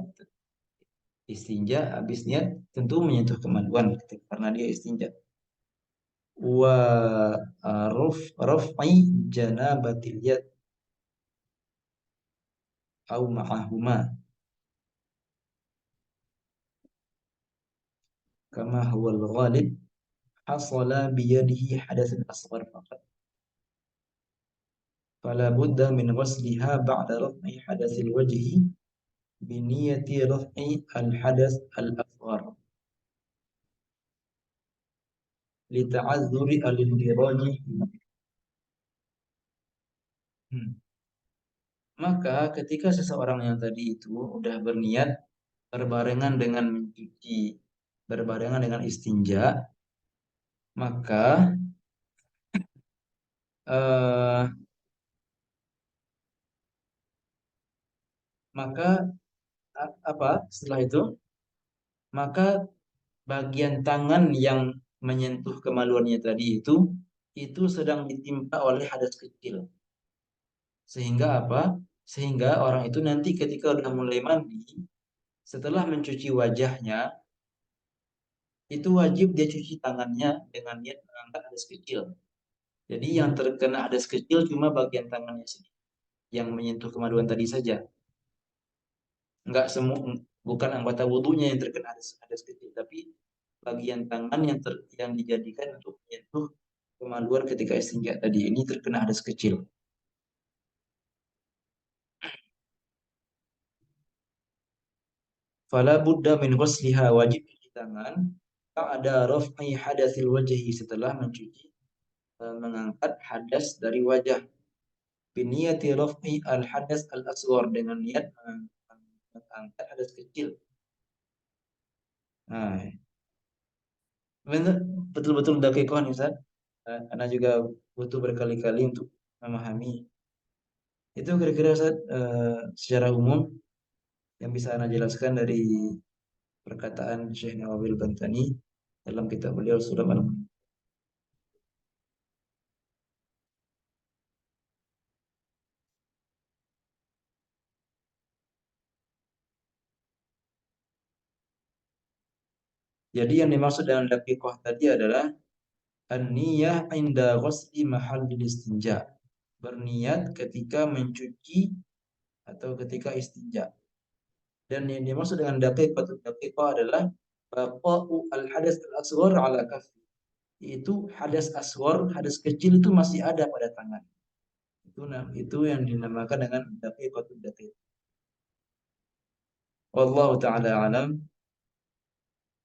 A: istinja, habis niat tentu menyentuh kemaluan karena dia istinja. Wa raf'i janabatil yad au ma'ahuma kama huwa al-ghalib hasala biyadihi hadatsun asghar faqat. Fala budda min ghasliha ba'da raf'i hadatsil wajhi biniyati raf'i al-hadath al-asghar lita'azzuri al-indiraji. Maka ketika seseorang yang tadi itu udah berniat berbarengan dengan mencuci, berbarengan dengan istinja, maka eh, maka apa setelah itu, maka bagian tangan yang menyentuh kemaluannya tadi itu sedang ditimpa oleh hadas kecil, sehingga apa, sehingga orang itu nanti ketika udah mulai mandi setelah mencuci wajahnya itu wajib dia cuci tangannya dengan niat mengangkat hadas kecil. Jadi yang terkena hadas kecil cuma bagian tangannya sendiri yang menyentuh kemaluan tadi saja. Enggak semua, bukan anggota wudhunya yang terkena hadas kecil, tapi bagian tangan yang dijadikan untuk menyentuh kemaluan ketika istinja tadi ini terkena hadas kecil. Fala budda min ghusliha, wajib cuci tangan ada raf'i hadatsil wajhi, setelah mencuci mengangkat hadas dari wajah. Biniyati raf'i al hadas al asghar, dengan niat mengangkat hadas kecil. Nah, betul-betul dakikah nih Ustaz. Karena juga butuh berkali-kali untuk memahami. Itu kira-kira Ustaz, secara umum yang bisa Anda jelaskan dari perkataan Syekh Nawawi Al-Bantani dalam kitab beliau Sulam al. Jadi yang dimaksud dengan daqiqah tadi adalah an-niyah inda ghusli mahallil istinja. berniat ketika mencuci atau ketika istinja. Dan yang dimaksud dengan daqiqah adalah baqa'u al-hadas al-asghar ala kaffi. Yaitu hadas asghar, hadas kecil itu masih ada pada tangan. Itu yang dinamakan dengan daqiqatul daqiq. Wallahu taala alam.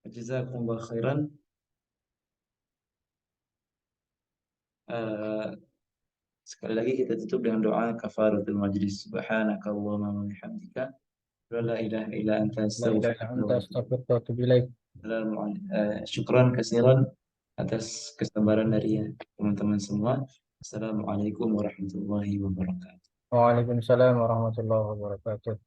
A: Jazakumullah khairan. Sekali lagi kita tutup dengan doa kafaratul majlis. Subhanaka Allahumma wa bihamdika la ilaha illa anta astaghfiruka wa atubu ilaik. Syukran kasiran atas kesabaran dari teman-teman semua. Assalamualaikum warahmatullahi wabarakatuh.
D: Waalaikumsalam warahmatullahi wabarakatuh.